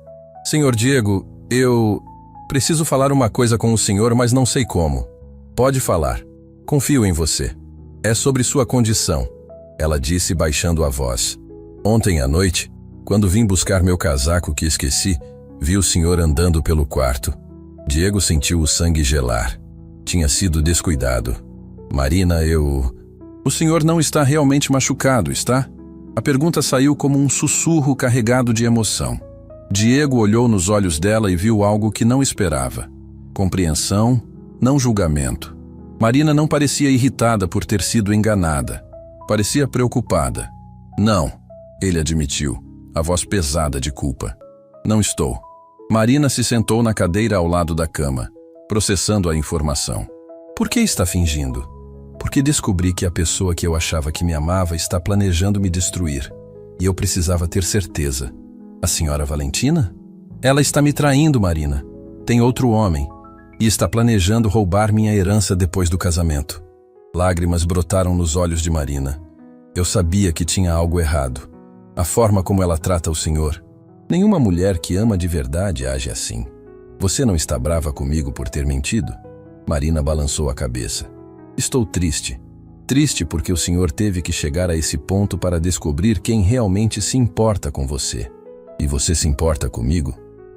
Senhor Diego, eu preciso falar uma coisa com o senhor, mas não sei como. Pode falar. Confio em você. É sobre sua condição, ela disse baixando a voz. Ontem à noite, quando vim buscar meu casaco que esqueci, vi o senhor andando pelo quarto. Diego sentiu o sangue gelar. Tinha sido descuidado. Marina, O senhor não está realmente machucado, está? A pergunta saiu como um sussurro carregado de emoção. Diego olhou nos olhos dela e viu algo que não esperava. Compreensão, não julgamento. Marina não parecia irritada por ter sido enganada. Parecia preocupada. Não, ele admitiu, a voz pesada de culpa. Não estou. Marina se sentou na cadeira ao lado da cama, processando a informação. Por que está fingindo? Porque descobri que a pessoa que eu achava que me amava está planejando me destruir. E eu precisava ter certeza. A senhora Valentina? Ela está me traindo, Marina. Tem outro homem. E está planejando roubar minha herança depois do casamento. Lágrimas brotaram nos olhos de Marina. Eu sabia que tinha algo errado. A forma como ela trata o senhor. Nenhuma mulher que ama de verdade age assim. Você não está brava comigo por ter mentido? Marina balançou a cabeça. Estou triste. Triste porque o senhor teve que chegar a esse ponto para descobrir quem realmente se importa com você. E você se importa comigo?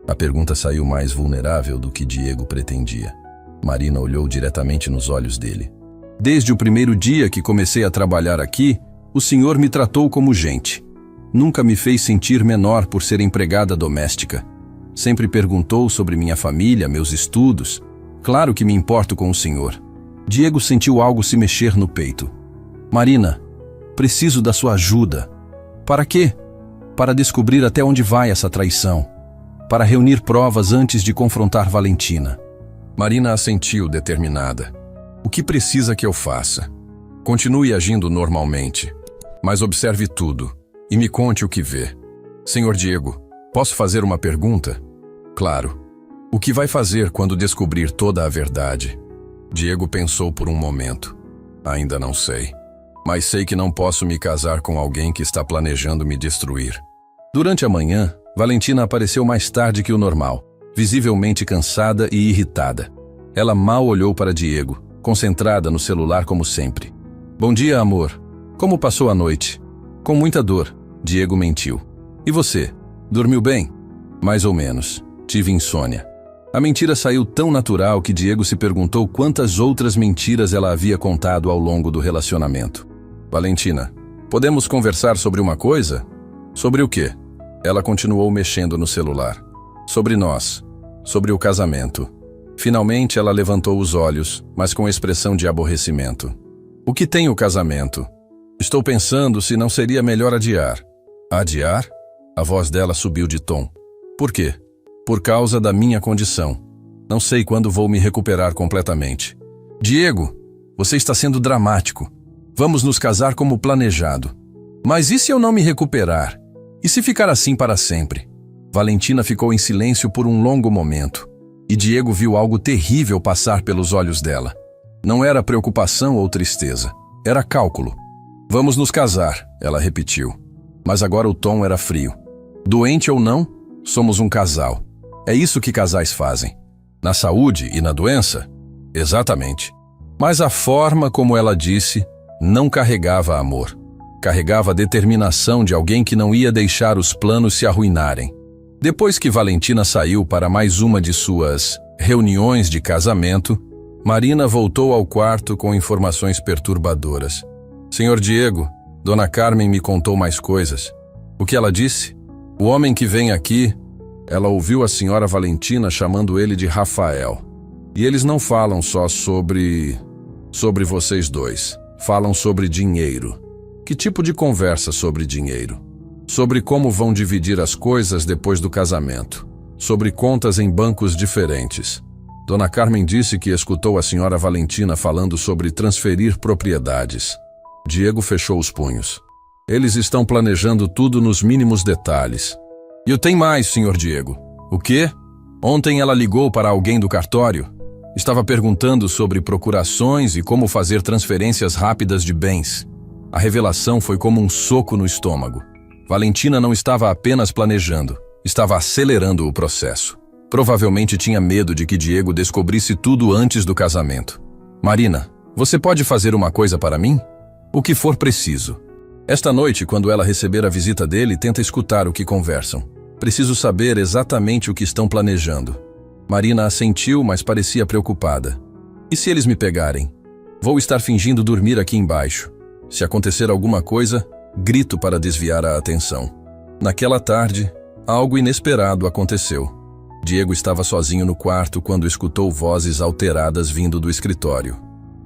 A pergunta saiu mais vulnerável do que Diego pretendia. Marina olhou diretamente nos olhos dele. Desde o primeiro dia que comecei a trabalhar aqui, o senhor me tratou como gente. Nunca me fez sentir menor por ser empregada doméstica. Sempre perguntou sobre minha família, meus estudos. Claro que me importo com o senhor. Diego sentiu algo se mexer no peito. Marina, preciso da sua ajuda. Para quê? Para descobrir até onde vai essa traição. Para reunir provas antes de confrontar Valentina. Marina assentiu determinada. O que precisa que eu faça? Continue agindo normalmente, mas observe tudo e me conte o que vê. Senhor Diego, posso fazer uma pergunta? Claro. O que vai fazer quando descobrir toda a verdade? Diego pensou por um momento. Ainda não sei. Mas sei que não posso me casar com alguém que está planejando me destruir. Durante a manhã, Valentina apareceu mais tarde que o normal, visivelmente cansada e irritada. Ela mal olhou para Diego, concentrada no celular como sempre. Bom dia, amor. Como passou a noite? Com muita dor, Diego mentiu. E você? Dormiu bem? Mais ou menos. Tive insônia. A mentira saiu tão natural que Diego se perguntou quantas outras mentiras ela havia contado ao longo do relacionamento. Valentina, podemos conversar sobre uma coisa? Sobre o quê? Ela continuou mexendo no celular. Sobre nós. Sobre o casamento. Finalmente ela levantou os olhos, mas com expressão de aborrecimento. O que tem o casamento? Estou pensando se não seria melhor adiar. Adiar? A voz dela subiu de tom. Por quê? Por causa da minha condição. Não sei quando vou me recuperar completamente. Diego, você está sendo dramático. Vamos nos casar como planejado. Mas e se eu não me recuperar? E se ficar assim para sempre? Valentina ficou em silêncio por um longo momento. E Diego viu algo terrível passar pelos olhos dela. Não era preocupação ou tristeza. Era cálculo. Vamos nos casar, ela repetiu. Mas agora o tom era frio. Doente ou não, somos um casal. É isso que casais fazem. Na saúde e na doença? Exatamente. Mas a forma como ela disse não carregava amor. Carregava a determinação de alguém que não ia deixar os planos se arruinarem. Depois que Valentina saiu para mais uma de suas reuniões de casamento, Marina voltou ao quarto com informações perturbadoras. Senhor Diego, Dona Carmen me contou mais coisas. O que ela disse? O homem que vem aqui... Ela ouviu a senhora Valentina chamando ele de Rafael. E eles não falam só sobre vocês dois. Falam sobre dinheiro. Que tipo de conversa sobre dinheiro? Sobre como vão dividir as coisas depois do casamento. Sobre contas em bancos diferentes. Dona Carmen disse que escutou a senhora Valentina falando sobre transferir propriedades. Diego fechou os punhos. Eles estão planejando tudo nos mínimos detalhes. E eu tenho mais, senhor Diego. O quê? Ontem ela ligou para alguém do cartório. Estava perguntando sobre procurações e como fazer transferências rápidas de bens. A revelação foi como um soco no estômago. Valentina não estava apenas planejando, estava acelerando o processo. Provavelmente tinha medo de que Diego descobrisse tudo antes do casamento. Marina, você pode fazer uma coisa para mim? O que for preciso. Esta noite, quando ela receber a visita dele, tenta escutar o que conversam. Preciso saber exatamente o que estão planejando. Marina assentiu, mas parecia preocupada. E se eles me pegarem? Vou estar fingindo dormir aqui embaixo. Se acontecer alguma coisa, grito para desviar a atenção. Naquela tarde, algo inesperado aconteceu. Diego estava sozinho no quarto quando escutou vozes alteradas vindo do escritório.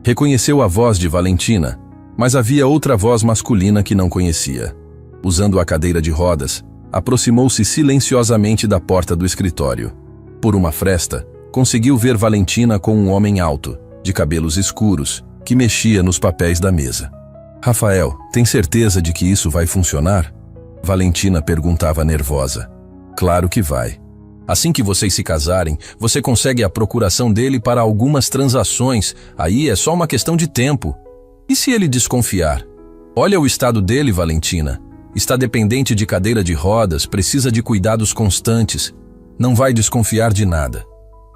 Reconheceu a voz de Valentina, mas havia outra voz masculina que não conhecia. Usando a cadeira de rodas, aproximou-se silenciosamente da porta do escritório. Por uma fresta, conseguiu ver Valentina com um homem alto, de cabelos escuros, que mexia nos papéis da mesa. Rafael, tem certeza de que isso vai funcionar? Valentina perguntava nervosa. Claro que vai. Assim que vocês se casarem, você consegue a procuração dele para algumas transações, aí é só uma questão de tempo. E se ele desconfiar? Olha o estado dele, Valentina. Está dependente de cadeira de rodas, precisa de cuidados constantes. Não vai desconfiar de nada.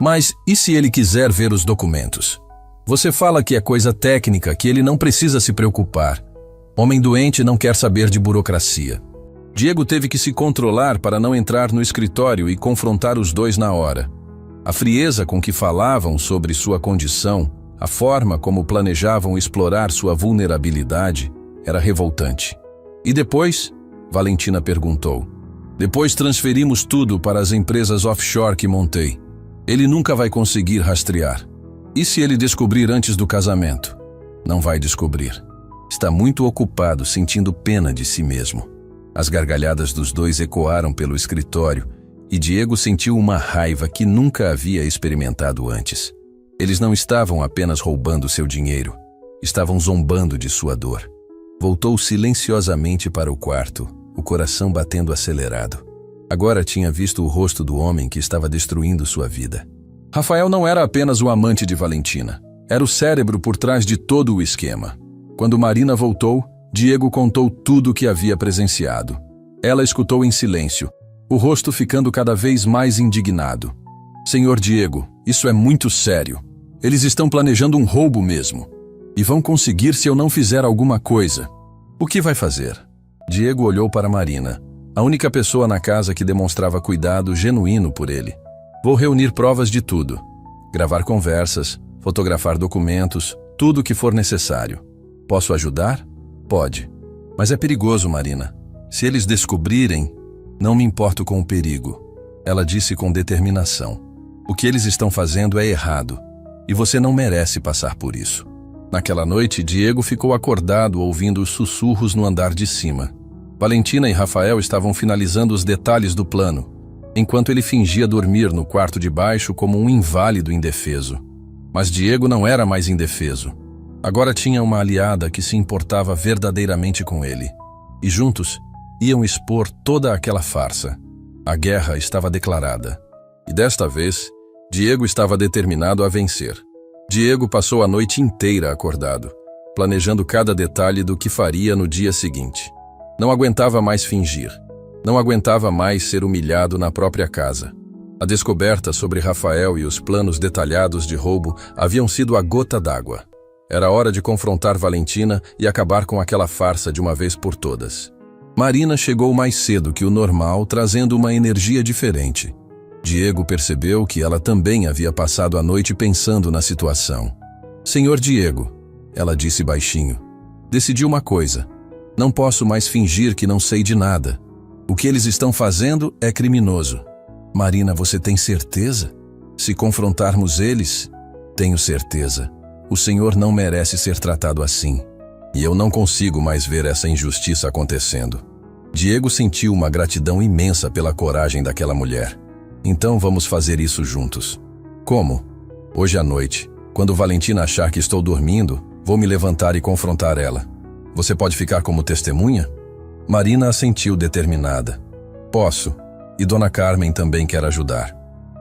Mas e se ele quiser ver os documentos? Você fala que é coisa técnica, que ele não precisa se preocupar. Homem doente não quer saber de burocracia. Diego teve que se controlar para não entrar no escritório e confrontar os dois na hora. A frieza com que falavam sobre sua condição, a forma como planejavam explorar sua vulnerabilidade, era revoltante. E depois? Valentina perguntou. Depois transferimos tudo para as empresas offshore que montei. Ele nunca vai conseguir rastrear. E se ele descobrir antes do casamento? Não vai descobrir. Está muito ocupado, sentindo pena de si mesmo. As gargalhadas dos dois ecoaram pelo escritório e Diego sentiu uma raiva que nunca havia experimentado antes. Eles não estavam apenas roubando seu dinheiro, estavam zombando de sua dor. Voltou silenciosamente para o quarto, o coração batendo acelerado. Agora tinha visto o rosto do homem que estava destruindo sua vida. Rafael não era apenas o amante de Valentina, era o cérebro por trás de todo o esquema. Quando Marina voltou, Diego contou tudo o que havia presenciado. Ela escutou em silêncio, o rosto ficando cada vez mais indignado. Senhor Diego, isso é muito sério. Eles estão planejando um roubo mesmo. E vão conseguir se eu não fizer alguma coisa. O que vai fazer? Diego olhou para Marina, a única pessoa na casa que demonstrava cuidado genuíno por ele. Vou reunir provas de tudo. Gravar conversas, fotografar documentos, tudo o que for necessário. Posso ajudar? Pode. Mas é perigoso, Marina. Se eles descobrirem, não me importo com o perigo. Ela disse com determinação. O que eles estão fazendo é errado. E você não merece passar por isso. Naquela noite, Diego ficou acordado ouvindo os sussurros no andar de cima. Valentina e Rafael estavam finalizando os detalhes do plano, enquanto ele fingia dormir no quarto de baixo como um inválido indefeso. Mas Diego não era mais indefeso. Agora tinha uma aliada que se importava verdadeiramente com ele. E juntos, iam expor toda aquela farsa. A guerra estava declarada. E desta vez, Diego estava determinado a vencer. Diego passou a noite inteira acordado, planejando cada detalhe do que faria no dia seguinte. Não aguentava mais fingir. Não aguentava mais ser humilhado na própria casa. A descoberta sobre Rafael e os planos detalhados de roubo haviam sido a gota d'água. Era hora de confrontar Valentina e acabar com aquela farsa de uma vez por todas. Marina chegou mais cedo que o normal, trazendo uma energia diferente. Diego percebeu que ela também havia passado a noite pensando na situação. Senhor Diego, ela disse baixinho, decidi uma coisa. Não posso mais fingir que não sei de nada. O que eles estão fazendo é criminoso. Marina, você tem certeza? Se confrontarmos eles, tenho certeza. O senhor não merece ser tratado assim. E eu não consigo mais ver essa injustiça acontecendo. Diego sentiu uma gratidão imensa pela coragem daquela mulher. Então vamos fazer isso juntos. Como? Hoje à noite, quando Valentina achar que estou dormindo, vou me levantar e confrontar ela. Você pode ficar como testemunha? Marina assentiu determinada. Posso. E Dona Carmen também quer ajudar.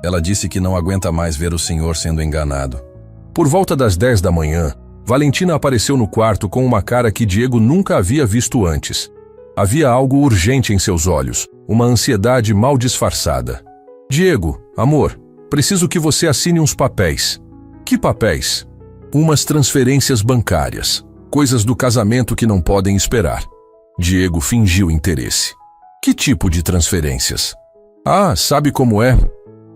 Ela disse que não aguenta mais ver o senhor sendo enganado. Por volta das 10 da manhã, Valentina apareceu no quarto com uma cara que Diego nunca havia visto antes. Havia algo urgente em seus olhos, uma ansiedade mal disfarçada. Diego, amor, preciso que você assine uns papéis. Que papéis? Umas transferências bancárias, coisas do casamento que não podem esperar. Diego fingiu interesse. Que tipo de transferências? Ah, sabe como é?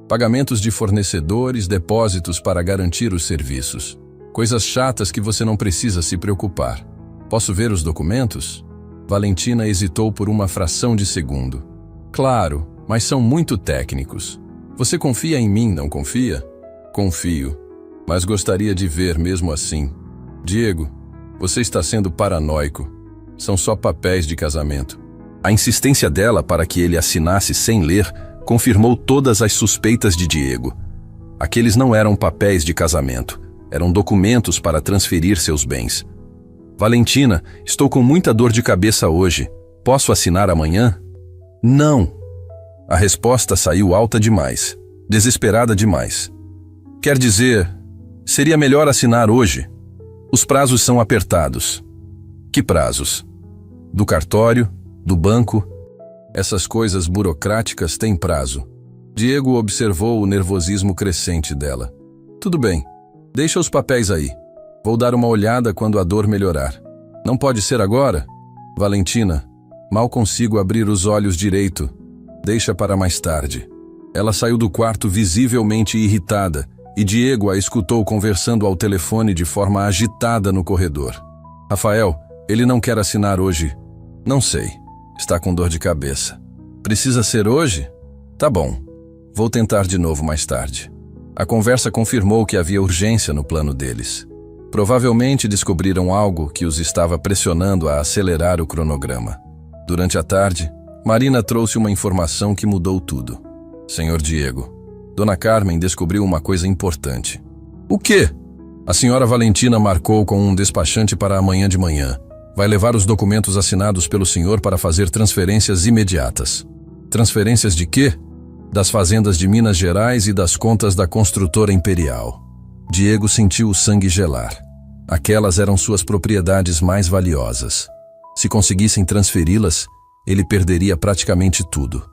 Pagamentos de fornecedores, depósitos para garantir os serviços. Coisas chatas que você não precisa se preocupar. Posso ver os documentos? Valentina hesitou por uma fração de segundo. Claro, mas são muito técnicos. Você confia em mim, não confia? Confio, mas gostaria de ver mesmo assim. Diego, você está sendo paranoico. São só papéis de casamento. A insistência dela para que ele assinasse sem ler confirmou todas as suspeitas de Diego. Aqueles não eram papéis de casamento, eram documentos para transferir seus bens. Valentina, estou com muita dor de cabeça hoje. Posso assinar amanhã? Não. A resposta saiu alta demais, desesperada demais. Quer dizer, seria melhor assinar hoje. Os prazos são apertados. Que prazos? Do cartório, do banco. Essas coisas burocráticas têm prazo. Diego observou o nervosismo crescente dela. Tudo bem, deixa os papéis aí. Vou dar uma olhada quando a dor melhorar. Não pode ser agora? Valentina, mal consigo abrir os olhos direito. Deixa para mais tarde. Ela saiu do quarto visivelmente irritada e Diego a escutou conversando ao telefone de forma agitada no corredor. Rafael, ele não quer assinar hoje. Não sei. Está com dor de cabeça. Precisa ser hoje? Tá bom. Vou tentar de novo mais tarde. A conversa confirmou que havia urgência no plano deles. Provavelmente descobriram algo que os estava pressionando a acelerar o cronograma. Durante a tarde, Marina trouxe uma informação que mudou tudo. Senhor Diego, Dona Carmen descobriu uma coisa importante. O quê? A senhora Valentina marcou com um despachante para amanhã de manhã. Vai levar os documentos assinados pelo senhor para fazer transferências imediatas. Transferências de quê? Das fazendas de Minas Gerais e das contas da construtora Imperial. Diego sentiu o sangue gelar. Aquelas eram suas propriedades mais valiosas. Se conseguissem transferi-las, ele perderia praticamente tudo.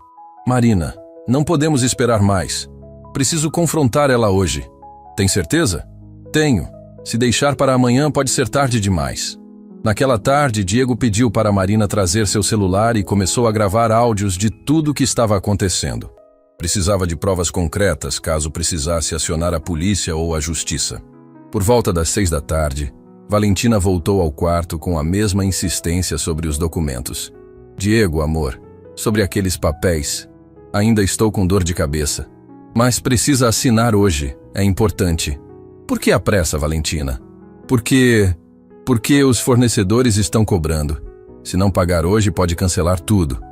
Marina, não podemos esperar mais. Preciso confrontar ela hoje. Tem certeza? Tenho. Se deixar para amanhã pode ser tarde demais. Naquela tarde, Diego pediu para Marina trazer seu celular e começou a gravar áudios de tudo o que estava acontecendo. Precisava de provas concretas caso precisasse acionar a polícia ou a justiça. Por volta das 6 da tarde, Valentina voltou ao quarto com a mesma insistência sobre os documentos. Diego, amor, sobre aqueles papéis. Ainda estou com dor de cabeça. Mas precisa assinar hoje, é importante. Por que a pressa, Valentina? Porque os fornecedores estão cobrando. Se não pagar hoje, pode cancelar tudo.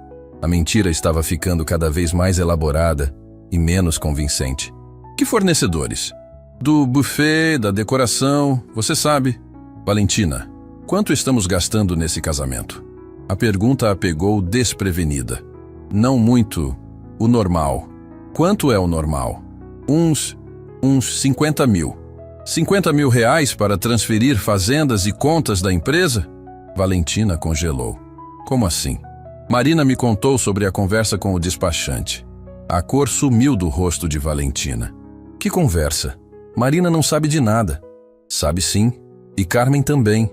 A mentira estava ficando cada vez mais elaborada e menos convincente. Que fornecedores? Do buffet, da decoração, você sabe. Valentina, quanto estamos gastando nesse casamento? A pergunta a pegou desprevenida. Não muito. O normal. Quanto é o normal? Uns 50 mil. 50 mil reais para transferir fazendas e contas da empresa? Valentina congelou. Como assim? Marina me contou sobre a conversa com o despachante. A cor sumiu do rosto de Valentina. Que conversa? Marina não sabe de nada. Sabe sim. E Carmen também.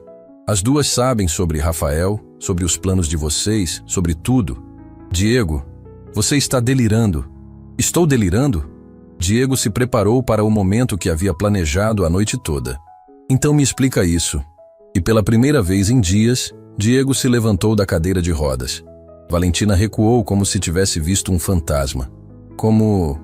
As duas sabem sobre Rafael, sobre os planos de vocês, sobre tudo. Diego, você está delirando. Estou delirando? Diego se preparou para o momento que havia planejado a noite toda. Então me explica isso. E pela primeira vez em dias, Diego se levantou da cadeira de rodas. Valentina recuou como se tivesse visto um fantasma. Como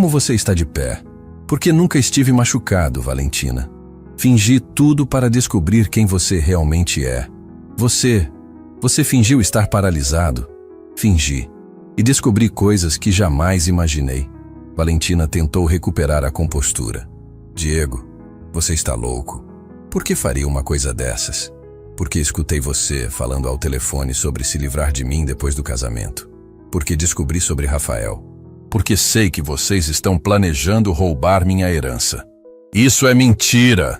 você está de pé? Porque nunca estive machucado, Valentina. Fingi tudo para descobrir quem você realmente é. Você fingiu estar paralisado. Fingi. E descobri coisas que jamais imaginei. Valentina tentou recuperar a compostura. Diego, você está louco. Por que faria uma coisa dessas? Porque escutei você falando ao telefone sobre se livrar de mim depois do casamento. Porque descobri sobre Rafael. Porque sei que vocês estão planejando roubar minha herança. Isso é mentira!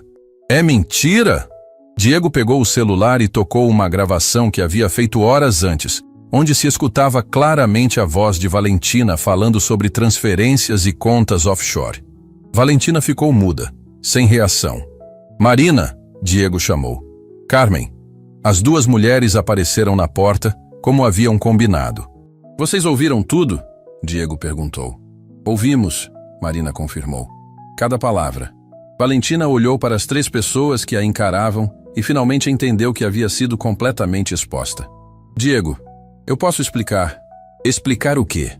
É mentira? Diego pegou o celular e tocou uma gravação que havia feito horas antes, onde se escutava claramente a voz de Valentina falando sobre transferências e contas offshore. Valentina ficou muda, sem reação. Marina, Diego chamou. Carmen, as duas mulheres apareceram na porta, como haviam combinado. Vocês ouviram tudo? Diego perguntou. Ouvimos, Marina confirmou. Cada palavra. Valentina olhou para as 3 pessoas que a encaravam e finalmente entendeu que havia sido completamente exposta. Diego, eu posso explicar. Explicar o quê?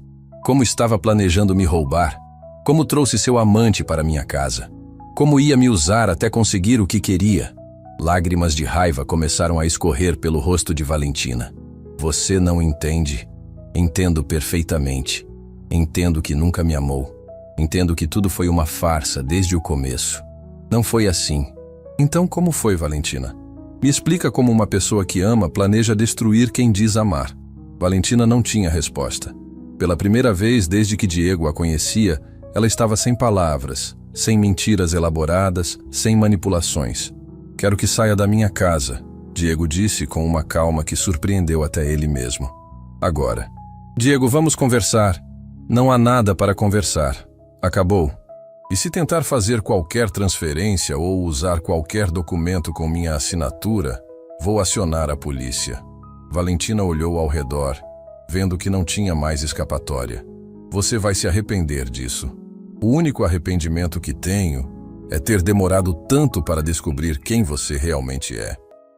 Como estava planejando me roubar? Como trouxe seu amante para minha casa? Como ia me usar até conseguir o que queria? Lágrimas de raiva começaram a escorrer pelo rosto de Valentina. Você não entende. Entendo perfeitamente. Entendo que nunca me amou. Entendo que tudo foi uma farsa desde o começo. Não foi assim. Então como foi, Valentina? Me explica como uma pessoa que ama planeja destruir quem diz amar. Valentina não tinha resposta. Pela primeira vez desde que Diego a conhecia, ela estava sem palavras, sem mentiras elaboradas, sem manipulações. Quero que saia da minha casa, Diego disse com uma calma que surpreendeu até ele mesmo. Agora. Diego, vamos conversar. Não há nada para conversar. Acabou. E se tentar fazer qualquer transferência ou usar qualquer documento com minha assinatura, vou acionar a polícia. Valentina olhou ao redor, vendo que não tinha mais escapatória. Você vai se arrepender disso. O único arrependimento que tenho é ter demorado tanto para descobrir quem você realmente é.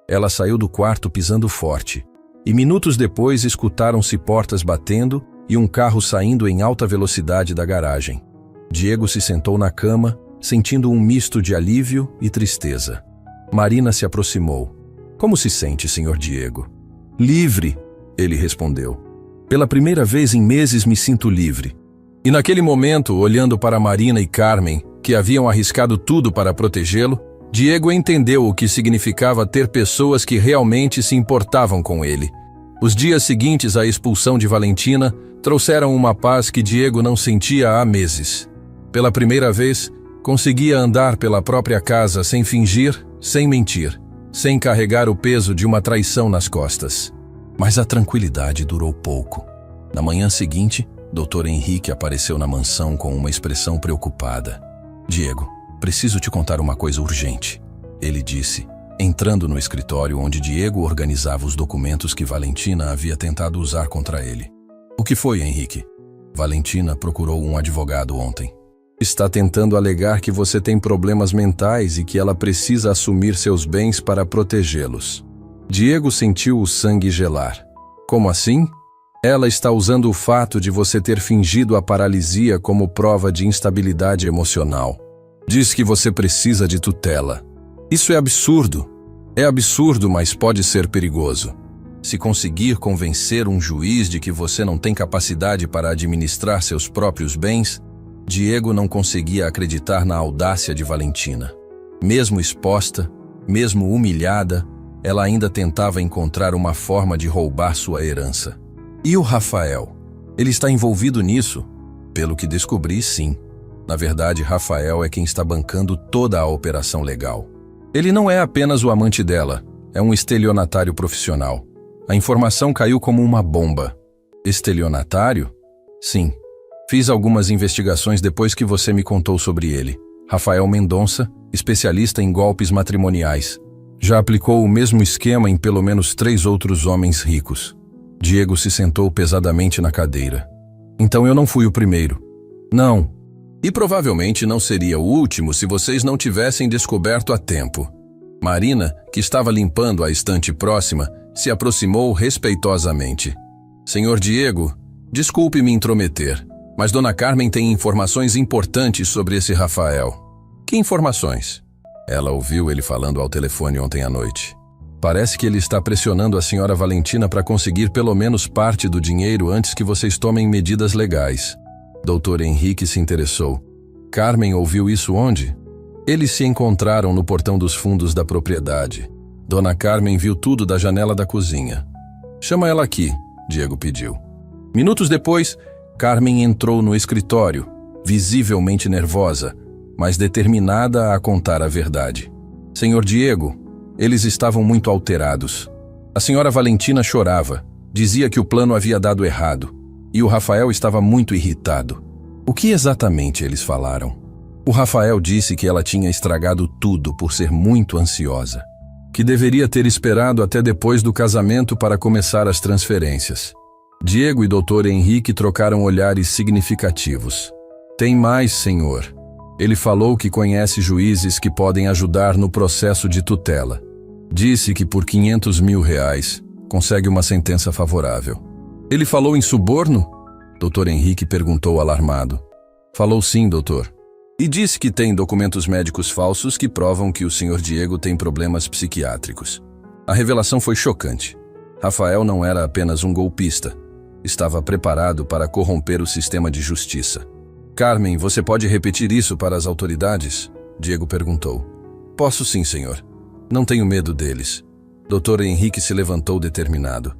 Ela saiu do quarto pisando forte, e minutos depois escutaram-se portas batendo e um carro saindo em alta velocidade da garagem. Diego se sentou na cama, sentindo um misto de alívio e tristeza. Marina se aproximou. Como se sente, Sr. Diego? Livre, ele respondeu. Pela primeira vez em meses me sinto livre. E naquele momento, olhando para Marina e Carmen, que haviam arriscado tudo para protegê-lo, Diego entendeu o que significava ter pessoas que realmente se importavam com ele. Os dias seguintes à expulsão de Valentina trouxeram uma paz que Diego não sentia há meses. Pela primeira vez, conseguia andar pela própria casa sem fingir, sem mentir, sem carregar o peso de uma traição nas costas. Mas a tranquilidade durou pouco. Na manhã seguinte, Dr. Henrique apareceu na mansão com uma expressão preocupada. Diego, preciso te contar uma coisa urgente, ele disse, entrando no escritório onde Diego organizava os documentos que Valentina havia tentado usar contra ele. O que foi, Henrique? Valentina procurou um advogado ontem. Está tentando alegar que você tem problemas mentais e que ela precisa assumir seus bens para protegê-los. Diego sentiu o sangue gelar. Como assim? Ela está usando o fato de você ter fingido a paralisia como prova de instabilidade emocional. Diz que você precisa de tutela. Isso é absurdo. É absurdo, mas pode ser perigoso. Se conseguir convencer um juiz de que você não tem capacidade para administrar seus próprios bens, Diego não conseguia acreditar na audácia de Valentina. Mesmo exposta, mesmo humilhada, ela ainda tentava encontrar uma forma de roubar sua herança. E o Rafael? Ele está envolvido nisso? Pelo que descobri, sim. Na verdade, Rafael é quem está bancando toda a operação legal. Ele não é apenas o amante dela, é um estelionatário profissional. A informação caiu como uma bomba. Estelionatário? Sim. Fiz algumas investigações depois que você me contou sobre ele. Rafael Mendonça, especialista em golpes matrimoniais. Já aplicou o mesmo esquema em pelo menos 3 outros homens ricos. Diego se sentou pesadamente na cadeira. Então eu não fui o primeiro. Não. E provavelmente não seria o último se vocês não tivessem descoberto a tempo. Marina, que estava limpando a estante próxima, se aproximou respeitosamente. Senhor Diego, desculpe me intrometer, mas Dona Carmen tem informações importantes sobre esse Rafael. Que informações? Ela ouviu ele falando ao telefone ontem à noite. Parece que ele está pressionando a senhora Valentina para conseguir pelo menos parte do dinheiro antes que vocês tomem medidas legais. Dr. Henrique se interessou. Carmen ouviu isso onde? Eles se encontraram no portão dos fundos da propriedade. Dona Carmen viu tudo da janela da cozinha. Chama ela aqui, Diego pediu. Minutos depois, Carmen entrou no escritório, visivelmente nervosa, mas determinada a contar a verdade. Senhor Diego, eles estavam muito alterados. A senhora Valentina chorava, dizia que o plano havia dado errado, e o Rafael estava muito irritado. O que exatamente eles falaram? O Rafael disse que ela tinha estragado tudo por ser muito ansiosa, que deveria ter esperado até depois do casamento para começar as transferências. Diego e Dr. Henrique trocaram olhares significativos. Tem mais, senhor. Ele falou que conhece juízes que podem ajudar no processo de tutela. Disse que por R$500 mil consegue uma sentença favorável. Ele falou em suborno? Dr. Henrique perguntou alarmado. Falou sim, doutor. E disse que tem documentos médicos falsos que provam que o Sr. Diego tem problemas psiquiátricos. A revelação foi chocante. Rafael não era apenas um golpista. Estava preparado para corromper o sistema de justiça. Carmen, você pode repetir isso para as autoridades? Diego perguntou. Posso sim, senhor. Não tenho medo deles. Dr. Henrique se levantou determinado.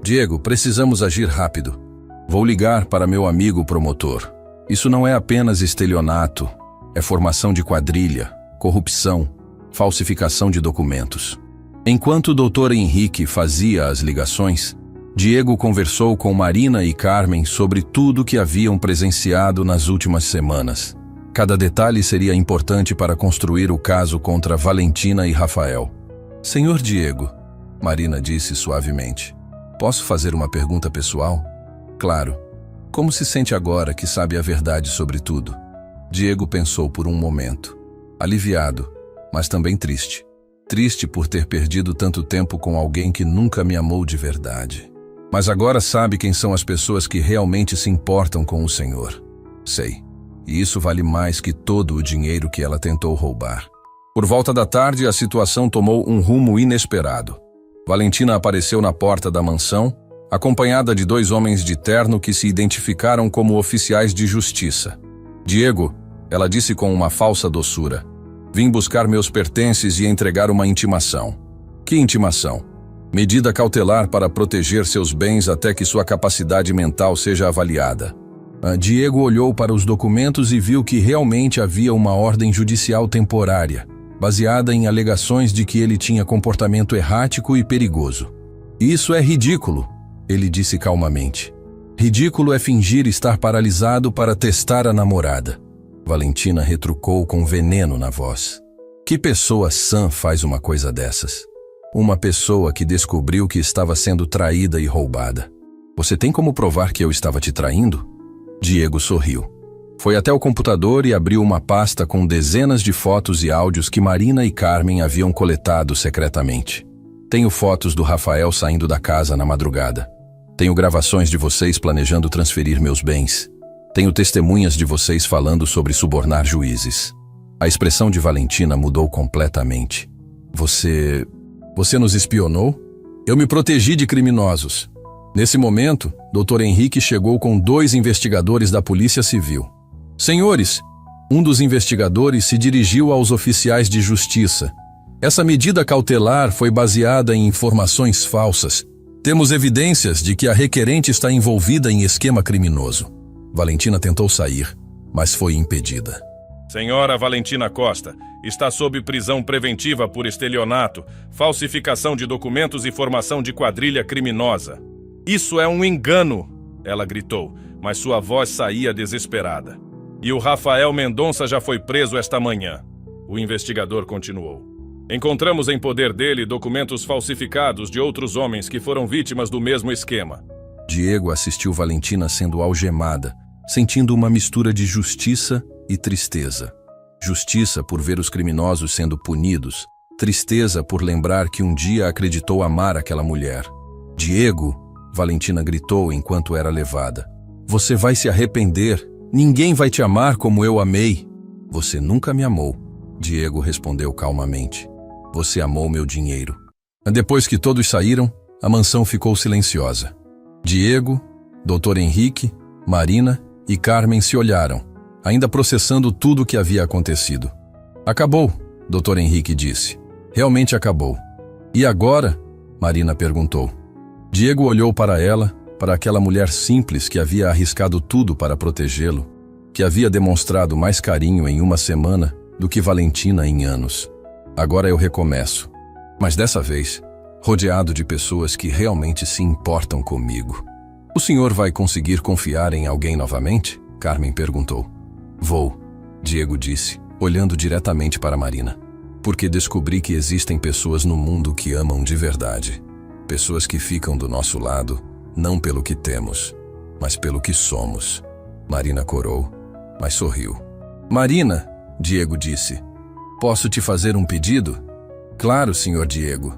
Diego, precisamos agir rápido. Vou ligar para meu amigo promotor. Isso não é apenas estelionato. É formação de quadrilha, corrupção, falsificação de documentos. Enquanto o Dr. Henrique fazia as ligações, Diego conversou com Marina e Carmen sobre tudo que haviam presenciado nas últimas semanas. Cada detalhe seria importante para construir o caso contra Valentina e Rafael. Senhor Diego, Marina disse suavemente, posso fazer uma pergunta pessoal? Claro. Como se sente agora que sabe a verdade sobre tudo? Diego pensou por um momento. Aliviado, mas também triste. Triste por ter perdido tanto tempo com alguém que nunca me amou de verdade. Mas agora sabe quem são as pessoas que realmente se importam com o Senhor. Sei. E isso vale mais que todo o dinheiro que ela tentou roubar. Por volta da tarde, a situação tomou um rumo inesperado. Valentina apareceu na porta da mansão, acompanhada de 2 homens de terno que se identificaram como oficiais de justiça. Diego, ela disse com uma falsa doçura, vim buscar meus pertences e entregar uma intimação. Que intimação? Medida cautelar para proteger seus bens até que sua capacidade mental seja avaliada. Diego olhou para os documentos e viu que realmente havia uma ordem judicial temporária, baseada em alegações de que ele tinha comportamento errático e perigoso. Isso é ridículo, ele disse calmamente. Ridículo é fingir estar paralisado para testar a namorada. Valentina retrucou com veneno na voz. Que pessoa sã faz uma coisa dessas? Uma pessoa que descobriu que estava sendo traída e roubada. Você tem como provar que eu estava te traindo? Diego sorriu. Foi até o computador e abriu uma pasta com dezenas de fotos e áudios que Marina e Carmen haviam coletado secretamente. Tenho fotos do Rafael saindo da casa na madrugada. Tenho gravações de vocês planejando transferir meus bens. Tenho testemunhas de vocês falando sobre subornar juízes. A expressão de Valentina mudou completamente. Você nos espionou? Eu me protegi de criminosos. Nesse momento, Dr. Henrique chegou com 2 investigadores da Polícia Civil. Senhores, um dos investigadores se dirigiu aos oficiais de justiça. Essa medida cautelar foi baseada em informações falsas. Temos evidências de que a requerente está envolvida em esquema criminoso. Valentina tentou sair, mas foi impedida. Senhora Valentina Costa, está sob prisão preventiva por estelionato, falsificação de documentos e formação de quadrilha criminosa. Isso é um engano, ela gritou, mas sua voz saía desesperada. E o Rafael Mendonça já foi preso esta manhã. O investigador continuou. Encontramos em poder dele documentos falsificados de outros homens que foram vítimas do mesmo esquema. Diego assistiu Valentina sendo algemada, sentindo uma mistura de justiça e tristeza. Justiça por ver os criminosos sendo punidos, tristeza por lembrar que um dia acreditou amar aquela mulher. Diego, Valentina gritou enquanto era levada. Você vai se arrepender. Ninguém vai te amar como eu amei. Você nunca me amou, Diego respondeu calmamente. Você amou meu dinheiro. Depois que todos saíram, a mansão ficou silenciosa. Diego, Dr. Henrique, Marina e Carmen se olharam, ainda processando tudo o que havia acontecido. Acabou, Dr. Henrique disse. Realmente acabou. E agora? Marina perguntou. Diego olhou para ela, para aquela mulher simples que havia arriscado tudo para protegê-lo, que havia demonstrado mais carinho em uma semana do que Valentina em anos. Agora eu recomeço, mas dessa vez, rodeado de pessoas que realmente se importam comigo. O senhor vai conseguir confiar em alguém novamente? Carmen perguntou. Vou, Diego disse, olhando diretamente para Marina, porque descobri que existem pessoas no mundo que amam de verdade. Pessoas que ficam do nosso lado, não pelo que temos, mas pelo que somos. Marina corou, mas sorriu. Marina, Diego disse, posso te fazer um pedido? Claro, senhor Diego.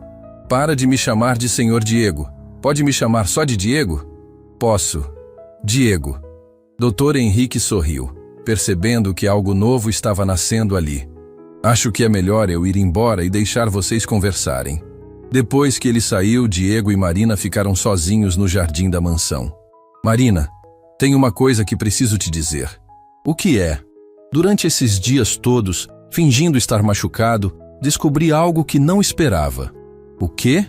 Para de me chamar de senhor Diego. Pode me chamar só de Diego? Posso. Diego. Dr. Henrique sorriu, percebendo que algo novo estava nascendo ali. Acho que é melhor eu ir embora e deixar vocês conversarem. Depois que ele saiu, Diego e Marina ficaram sozinhos no jardim da mansão. Marina, tem uma coisa que preciso te dizer. O que é? Durante esses dias todos, fingindo estar machucado, descobri algo que não esperava. O quê?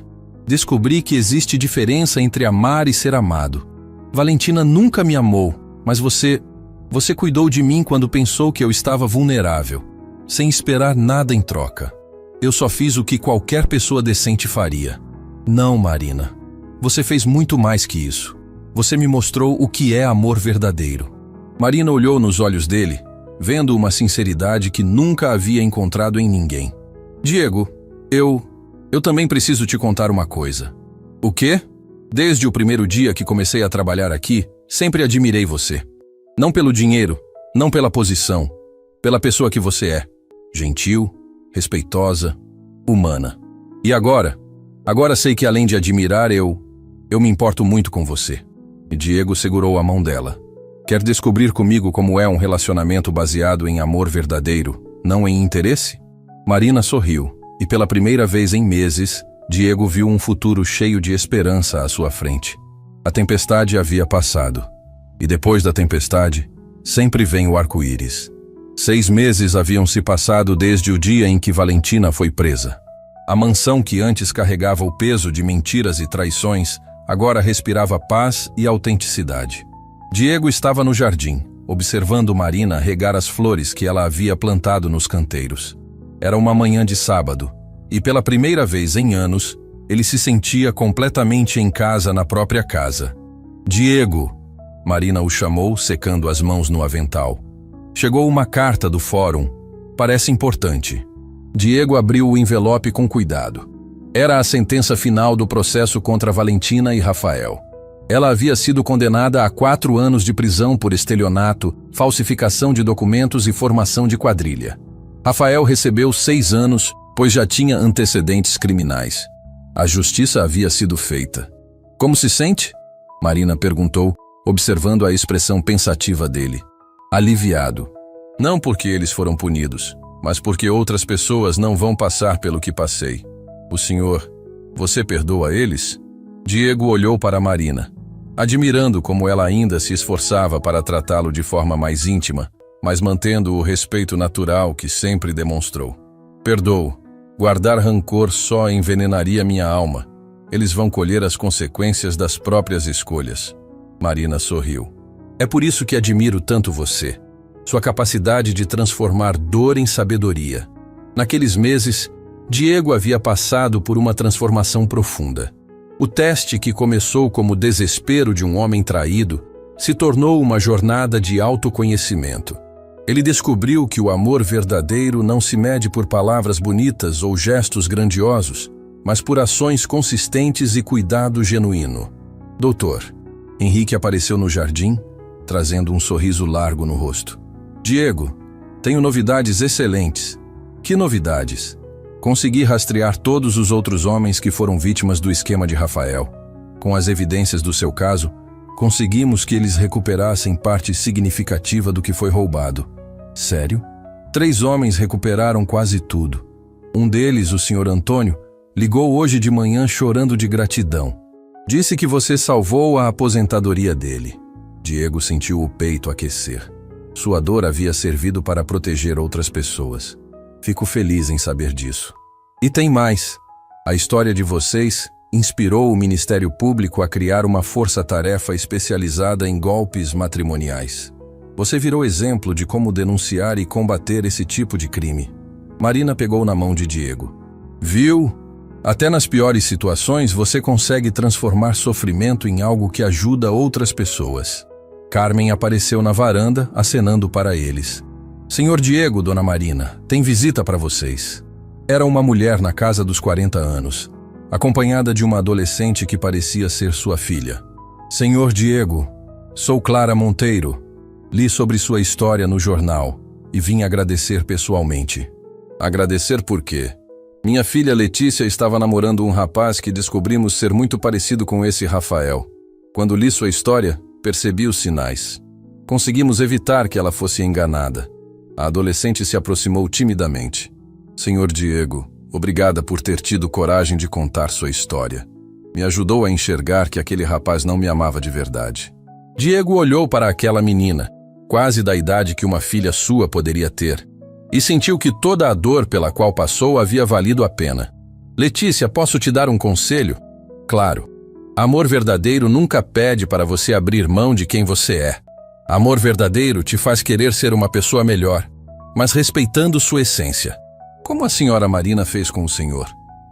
Descobri que existe diferença entre amar e ser amado. Valentina nunca me amou, mas você cuidou de mim quando pensou que eu estava vulnerável, sem esperar nada em troca. Eu só fiz o que qualquer pessoa decente faria. Não, Marina. Você fez muito mais que isso. Você me mostrou o que é amor verdadeiro. Marina olhou nos olhos dele, vendo uma sinceridade que nunca havia encontrado em ninguém. Diego, eu também preciso te contar uma coisa. O quê? Desde o primeiro dia que comecei a trabalhar aqui, sempre admirei você. Não pelo dinheiro, não pela posição, pela pessoa que você é. Gentil, respeitosa, humana. E agora sei que além de admirar, eu me importo muito com você. E Diego segurou a mão dela. Quer descobrir comigo como é um relacionamento baseado em amor verdadeiro, não em interesse? Marina sorriu, e pela primeira vez em meses, Diego viu um futuro cheio de esperança à sua frente. A tempestade havia passado. E depois da tempestade, sempre vem o arco-íris. 6 meses haviam se passado desde o dia em que Valentina foi presa. A mansão que antes carregava o peso de mentiras e traições, agora respirava paz e autenticidade. Diego estava no jardim, observando Marina regar as flores que ela havia plantado nos canteiros. Era uma manhã de sábado, e pela primeira vez em anos, ele se sentia completamente em casa na própria casa. Diego! Marina o chamou, secando as mãos no avental. Chegou uma carta do fórum. Parece importante. Diego abriu o envelope com cuidado. Era a sentença final do processo contra Valentina e Rafael. Ela havia sido condenada a 4 anos de prisão por estelionato, falsificação de documentos e formação de quadrilha. Rafael recebeu 6 anos, pois já tinha antecedentes criminais. A justiça havia sido feita. Como se sente? Marina perguntou, observando a expressão pensativa dele. Aliviado. Não porque eles foram punidos, mas porque outras pessoas não vão passar pelo que passei. O senhor, você perdoa eles? Diego olhou para Marina, admirando como ela ainda se esforçava para tratá-lo de forma mais íntima, mas mantendo o respeito natural que sempre demonstrou. Perdoo. Guardar rancor só envenenaria minha alma. Eles vão colher as consequências das próprias escolhas. Marina sorriu. É por isso que admiro tanto você. Sua capacidade de transformar dor em sabedoria. Naqueles meses, Diego havia passado por uma transformação profunda. O teste que começou como desespero de um homem traído se tornou uma jornada de autoconhecimento. Ele descobriu que o amor verdadeiro não se mede por palavras bonitas ou gestos grandiosos, mas por ações consistentes e cuidado genuíno. Doutor, Henrique apareceu no jardim, trazendo um sorriso largo no rosto. Diego, tenho novidades excelentes. Que novidades? Consegui rastrear todos os outros homens que foram vítimas do esquema de Rafael. Com as evidências do seu caso, conseguimos que eles recuperassem parte significativa do que foi roubado. Sério? 3 homens recuperaram quase tudo. Um deles, o Sr. Antônio, ligou hoje de manhã chorando de gratidão. Disse que você salvou a aposentadoria dele. Diego sentiu o peito aquecer. Sua dor havia servido para proteger outras pessoas. Fico feliz em saber disso. E tem mais. A história de vocês inspirou o Ministério Público a criar uma força-tarefa especializada em golpes matrimoniais. Você virou exemplo de como denunciar e combater esse tipo de crime. Marina pegou na mão de Diego. Viu? Até nas piores situações você consegue transformar sofrimento em algo que ajuda outras pessoas. Carmen apareceu na varanda, acenando para eles. Senhor Diego, Dona Marina, tem visita para vocês. Era uma mulher na casa dos 40 anos, acompanhada de uma adolescente que parecia ser sua filha. Senhor Diego, sou Clara Monteiro. Li sobre sua história no jornal e vim agradecer pessoalmente. Agradecer por quê? Minha filha Letícia estava namorando um rapaz que descobrimos ser muito parecido com esse Rafael. Quando li sua história, percebi os sinais. Conseguimos evitar que ela fosse enganada. A adolescente se aproximou timidamente. Senhor Diego, obrigada por ter tido coragem de contar sua história. Me ajudou a enxergar que aquele rapaz não me amava de verdade. Diego olhou para aquela menina, quase da idade que uma filha sua poderia ter, e sentiu que toda a dor pela qual passou havia valido a pena. Letícia, posso te dar um conselho? Claro. Amor verdadeiro nunca pede para você abrir mão de quem você é. Amor verdadeiro te faz querer ser uma pessoa melhor, mas respeitando sua essência. Como a senhora Marina fez com o senhor?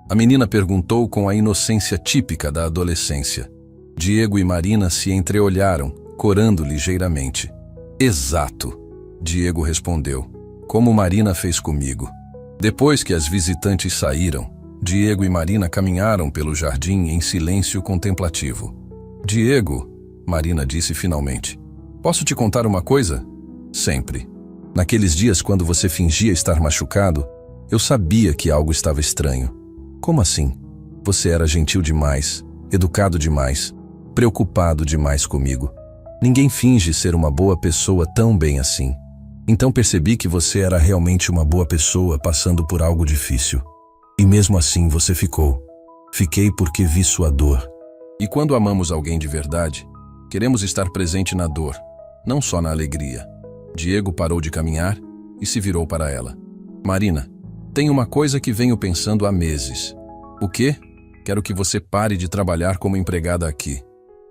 A menina perguntou com a inocência típica da adolescência. Diego e Marina se entreolharam, corando ligeiramente. Exato, Diego respondeu, como Marina fez comigo. Depois que as visitantes saíram, Diego e Marina caminharam pelo jardim em silêncio contemplativo. Diego, Marina disse finalmente, posso te contar uma coisa? Sempre. Naqueles dias quando você fingia estar machucado, eu sabia que algo estava estranho. Como assim? Você era gentil demais, educado demais, preocupado demais comigo. Ninguém finge ser uma boa pessoa tão bem assim. Então percebi que você era realmente uma boa pessoa passando por algo difícil. E mesmo assim você ficou. Fiquei porque vi sua dor. E quando amamos alguém de verdade, queremos estar presente na dor, não só na alegria. Diego parou de caminhar e se virou para ela. Marina, tem uma coisa que venho pensando há meses. O quê? Quero que você pare de trabalhar como empregada aqui.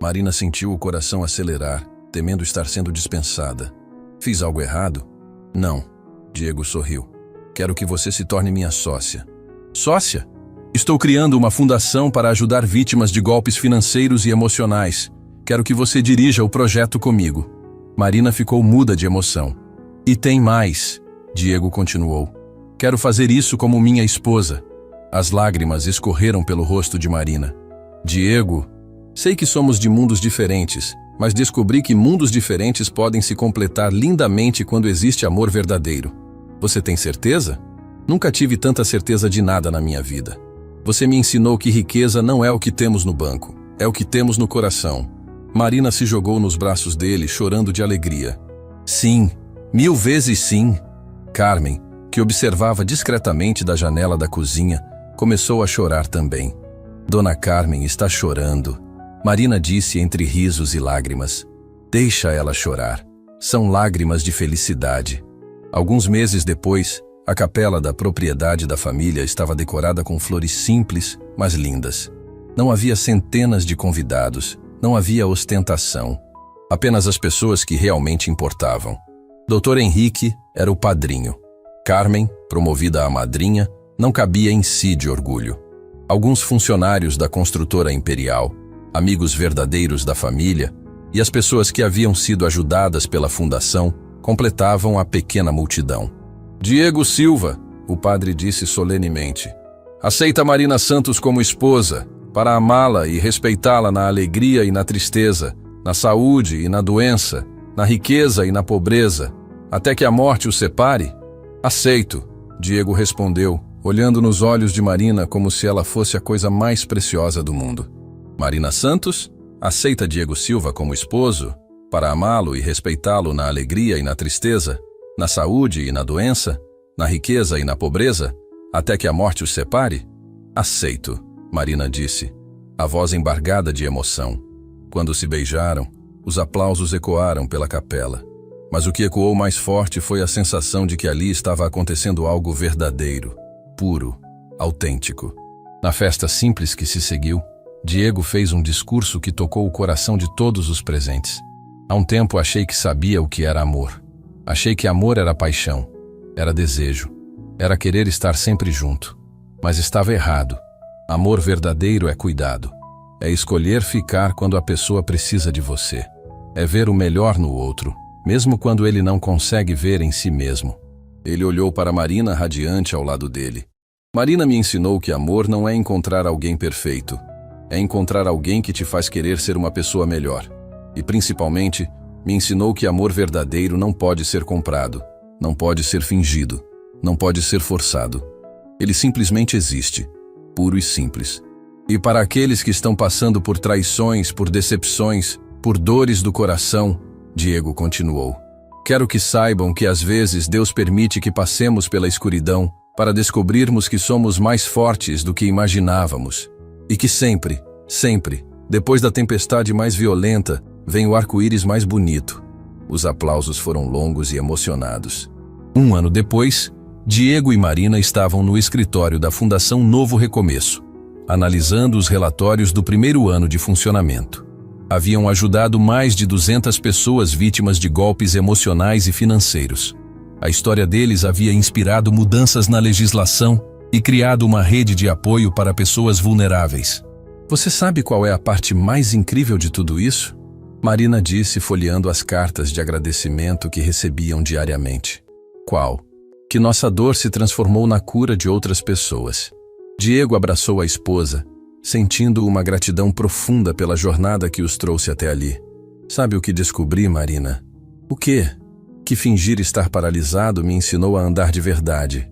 Marina sentiu o coração acelerar, temendo estar sendo dispensada. Fiz algo errado? Não. Diego sorriu. Quero que você se torne minha sócia. Sócia? Estou criando uma fundação para ajudar vítimas de golpes financeiros e emocionais. Quero que você dirija o projeto comigo. Marina ficou muda de emoção. E tem mais, Diego continuou. Quero fazer isso como minha esposa. As lágrimas escorreram pelo rosto de Marina. Diego, sei que somos de mundos diferentes, mas descobri que mundos diferentes podem se completar lindamente quando existe amor verdadeiro. Você tem certeza? Nunca tive tanta certeza de nada na minha vida. Você me ensinou que riqueza não é o que temos no banco, é o que temos no coração. Marina se jogou nos braços dele, chorando de alegria. Sim, 1000 vezes sim. Carmen, que observava discretamente da janela da cozinha, começou a chorar também. Dona Carmen está chorando, Marina disse entre risos e lágrimas. Deixa ela chorar. São lágrimas de felicidade. Alguns meses depois, a capela da propriedade da família estava decorada com flores simples, mas lindas. Não havia centenas de convidados, não havia ostentação. Apenas as pessoas que realmente importavam. Dr. Henrique era o padrinho. Carmen, promovida a madrinha, não cabia em si de orgulho. Alguns funcionários da construtora imperial, amigos verdadeiros da família, e as pessoas que haviam sido ajudadas pela fundação completavam a pequena multidão. Diego Silva, o padre disse solenemente, aceita Marina Santos como esposa, para amá-la e respeitá-la na alegria e na tristeza, na saúde e na doença, na riqueza e na pobreza, até que a morte os separe? Aceito, Diego respondeu, olhando nos olhos de Marina como se ela fosse a coisa mais preciosa do mundo. Marina Santos aceita Diego Silva como esposo, para amá-lo e respeitá-lo na alegria e na tristeza, na saúde e na doença, na riqueza e na pobreza, até que a morte os separe? Aceito, Marina disse, a voz embargada de emoção. Quando se beijaram, os aplausos ecoaram pela capela. Mas o que ecoou mais forte foi a sensação de que ali estava acontecendo algo verdadeiro, puro, autêntico. Na festa simples que se seguiu, Diego fez um discurso que tocou o coração de todos os presentes. Há um tempo achei que sabia o que era amor. Achei que amor era paixão, era desejo, era querer estar sempre junto. Mas estava errado. Amor verdadeiro é cuidado. É escolher ficar quando a pessoa precisa de você. É ver o melhor no outro, mesmo quando ele não consegue ver em si mesmo. Ele olhou para Marina radiante ao lado dele. Marina me ensinou que amor não é encontrar alguém perfeito. É encontrar alguém que te faz querer ser uma pessoa melhor. E principalmente, me ensinou que amor verdadeiro não pode ser comprado, não pode ser fingido, não pode ser forçado. Ele simplesmente existe, puro e simples. E para aqueles que estão passando por traições, por decepções, por dores do coração, Diego continuou. Quero que saibam que às vezes Deus permite que passemos pela escuridão para descobrirmos que somos mais fortes do que imaginávamos. E que sempre, sempre, depois da tempestade mais violenta, vem o arco-íris mais bonito. Os aplausos foram longos e emocionados. Um ano depois, Diego e Marina estavam no escritório da Fundação Novo Recomeço, analisando os relatórios do primeiro ano de funcionamento. Haviam ajudado mais de 200 pessoas vítimas de golpes emocionais e financeiros. A história deles havia inspirado mudanças na legislação e criado uma rede de apoio para pessoas vulneráveis. Você sabe qual é a parte mais incrível de tudo isso? Marina disse, folheando as cartas de agradecimento que recebiam diariamente. Qual? Que nossa dor se transformou na cura de outras pessoas. Diego abraçou a esposa, sentindo uma gratidão profunda pela jornada que os trouxe até ali. Sabe o que descobri, Marina? O quê? Que fingir estar paralisado me ensinou a andar de verdade.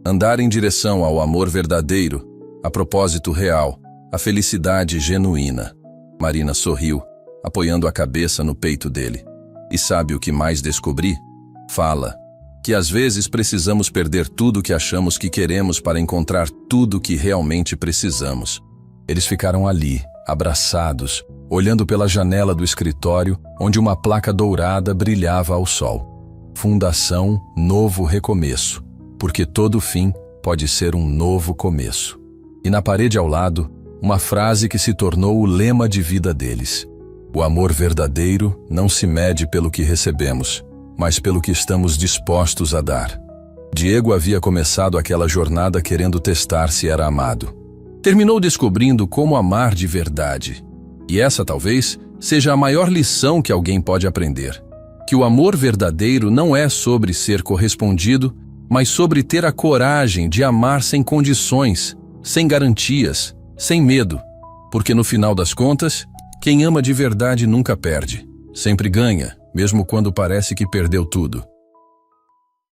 Andar em direção ao amor verdadeiro, a propósito real, a felicidade genuína. Marina sorriu, apoiando a cabeça no peito dele. E sabe o que mais descobri? Fala. Que às vezes precisamos perder tudo que achamos que queremos para encontrar tudo que realmente precisamos. Eles ficaram ali, abraçados, olhando pela janela do escritório, onde uma placa dourada brilhava ao sol. Fundação Novo Recomeço, porque todo fim pode ser um novo começo. E na parede ao lado, uma frase que se tornou o lema de vida deles. O amor verdadeiro não se mede pelo que recebemos, mas pelo que estamos dispostos a dar. Diego havia começado aquela jornada querendo testar se era amado. Terminou descobrindo como amar de verdade. E essa talvez seja a maior lição que alguém pode aprender. Que o amor verdadeiro não é sobre ser correspondido, mas sobre ter a coragem de amar sem condições, sem garantias, sem medo. Porque no final das contas, quem ama de verdade nunca perde. Sempre ganha, mesmo quando parece que perdeu tudo.